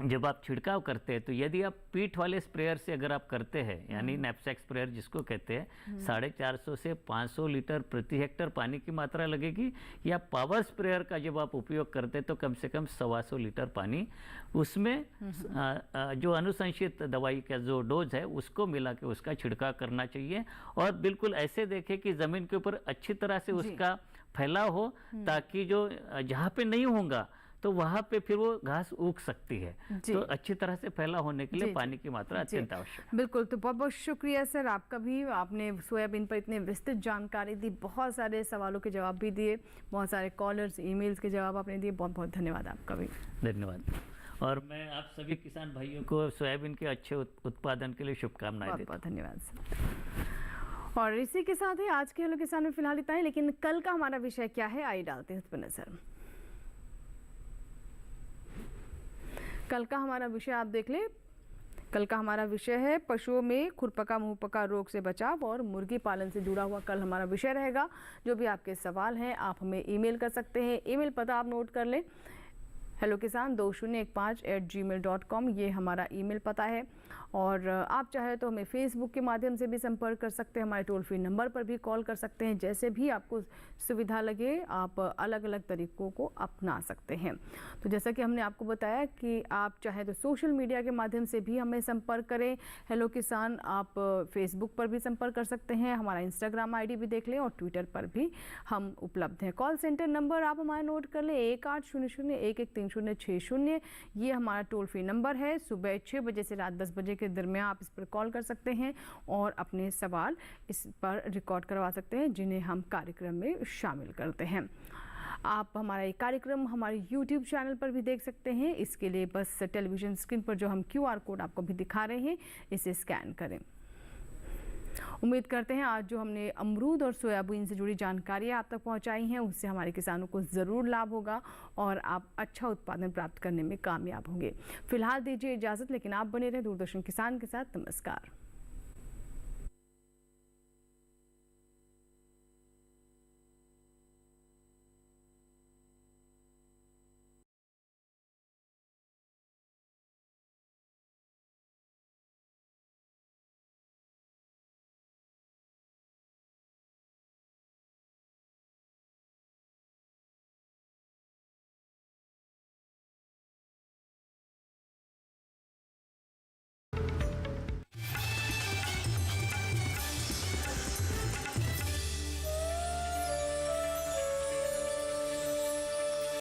जब आप छिड़काव करते हैं तो यदि आप पीठ वाले स्प्रेयर से अगर आप करते हैं, यानी नैपसैक स्प्रेयर जिसको कहते हैं, 450 से 500 लीटर प्रति हेक्टर पानी की मात्रा लगेगी, या पावर स्प्रेयर का जब आप उपयोग करते हैं तो कम से कम 125 लीटर पानी उसमें जो अनुशंसित दवाई का जो डोज है उसको मिला के उसका छिड़काव करना चाहिए। और बिल्कुल ऐसे देखें कि ज़मीन के ऊपर अच्छी तरह से उसका फैलाव हो, ताकि जो जहाँ पे नहीं होगा तो वहाँ पे फिर वो घास उग सकती है। तो अच्छी तरह से फैला होने के लिए पानी की मात्रा अत्यंत आवश्यक है। बिल्कुल, तो बहुत बहुत शुक्रिया सर आपका भी, आपने सोयाबीन पर इतने विस्तृत जानकारी दी, बहुत सारे सवालों के जवाब भी दिए, बहुत सारे कॉलर्स ईमेल्स के जवाब आपने दिए, बहुत बहुत धन्यवाद आपका भी। धन्यवाद। और मैं आप सभी किसान भाइयों को सोयाबीन के अच्छे उत्पादन के लिए शुभकामनाएं देता हूं। बहुत धन्यवाद सर। और इसी के साथ ही आज के हेलो किसान में फिलहाल इतना है, लेकिन कल का हमारा विषय क्या है आइए डालते हैं उस पर नजर। कल का हमारा विषय आप देख ले, कल का हमारा विषय है पशुओं में खुरपका मुंहपका रोग से बचाव और मुर्गी पालन से जुड़ा हुआ कल हमारा विषय रहेगा। जो भी आपके सवाल हैं आप हमें ईमेल कर सकते हैं। ईमेल पता आप नोट कर लें, hellokisan2015@gmail.com, ये हमारा ईमेल पता है। और आप चाहे तो हमें फेसबुक के माध्यम से भी संपर्क कर सकते हैं, हमारे टोल फ्री नंबर पर भी कॉल कर सकते हैं। जैसे भी आपको सुविधा लगे आप अलग अलग तरीक़ों को अपना सकते हैं। तो जैसा कि हमने आपको बताया कि आप चाहे तो सोशल मीडिया के माध्यम से भी हमें संपर्क करें। हेलो किसान आप फेसबुक पर भी संपर्क कर सकते हैं, हमारा इंस्टाग्राम ID भी देख लें और ट्विटर पर भी हम उपलब्ध हैं। कॉल सेंटर नंबर आप हमारा नोट कर लें 1800-113060, ये हमारा टोल फ्री नंबर है। सुबह 6 बजे से रात 10 बजे के दरमियान आप इस पर कॉल कर सकते हैं और अपने सवाल इस पर रिकॉर्ड करवा सकते हैं, जिन्हें हम कार्यक्रम में शामिल करते हैं। आप हमारा ये कार्यक्रम हमारे YouTube चैनल पर भी देख सकते हैं। इसके लिए बस टेलीविज़न स्क्रीन पर जो हम QR कोड आपको भी दिखा रहे हैं, इसे स्कैन करें। उम्मीद करते हैं आज जो हमने अमरूद और सोयाबीन से जुड़ी जानकारियाँ आप तक पहुँचाई हैं, उससे हमारे किसानों को ज़रूर लाभ होगा और आप अच्छा उत्पादन प्राप्त करने में कामयाब होंगे। फिलहाल दीजिए इजाज़त, लेकिन आप बने रहें दूरदर्शन किसान के साथ। नमस्कार।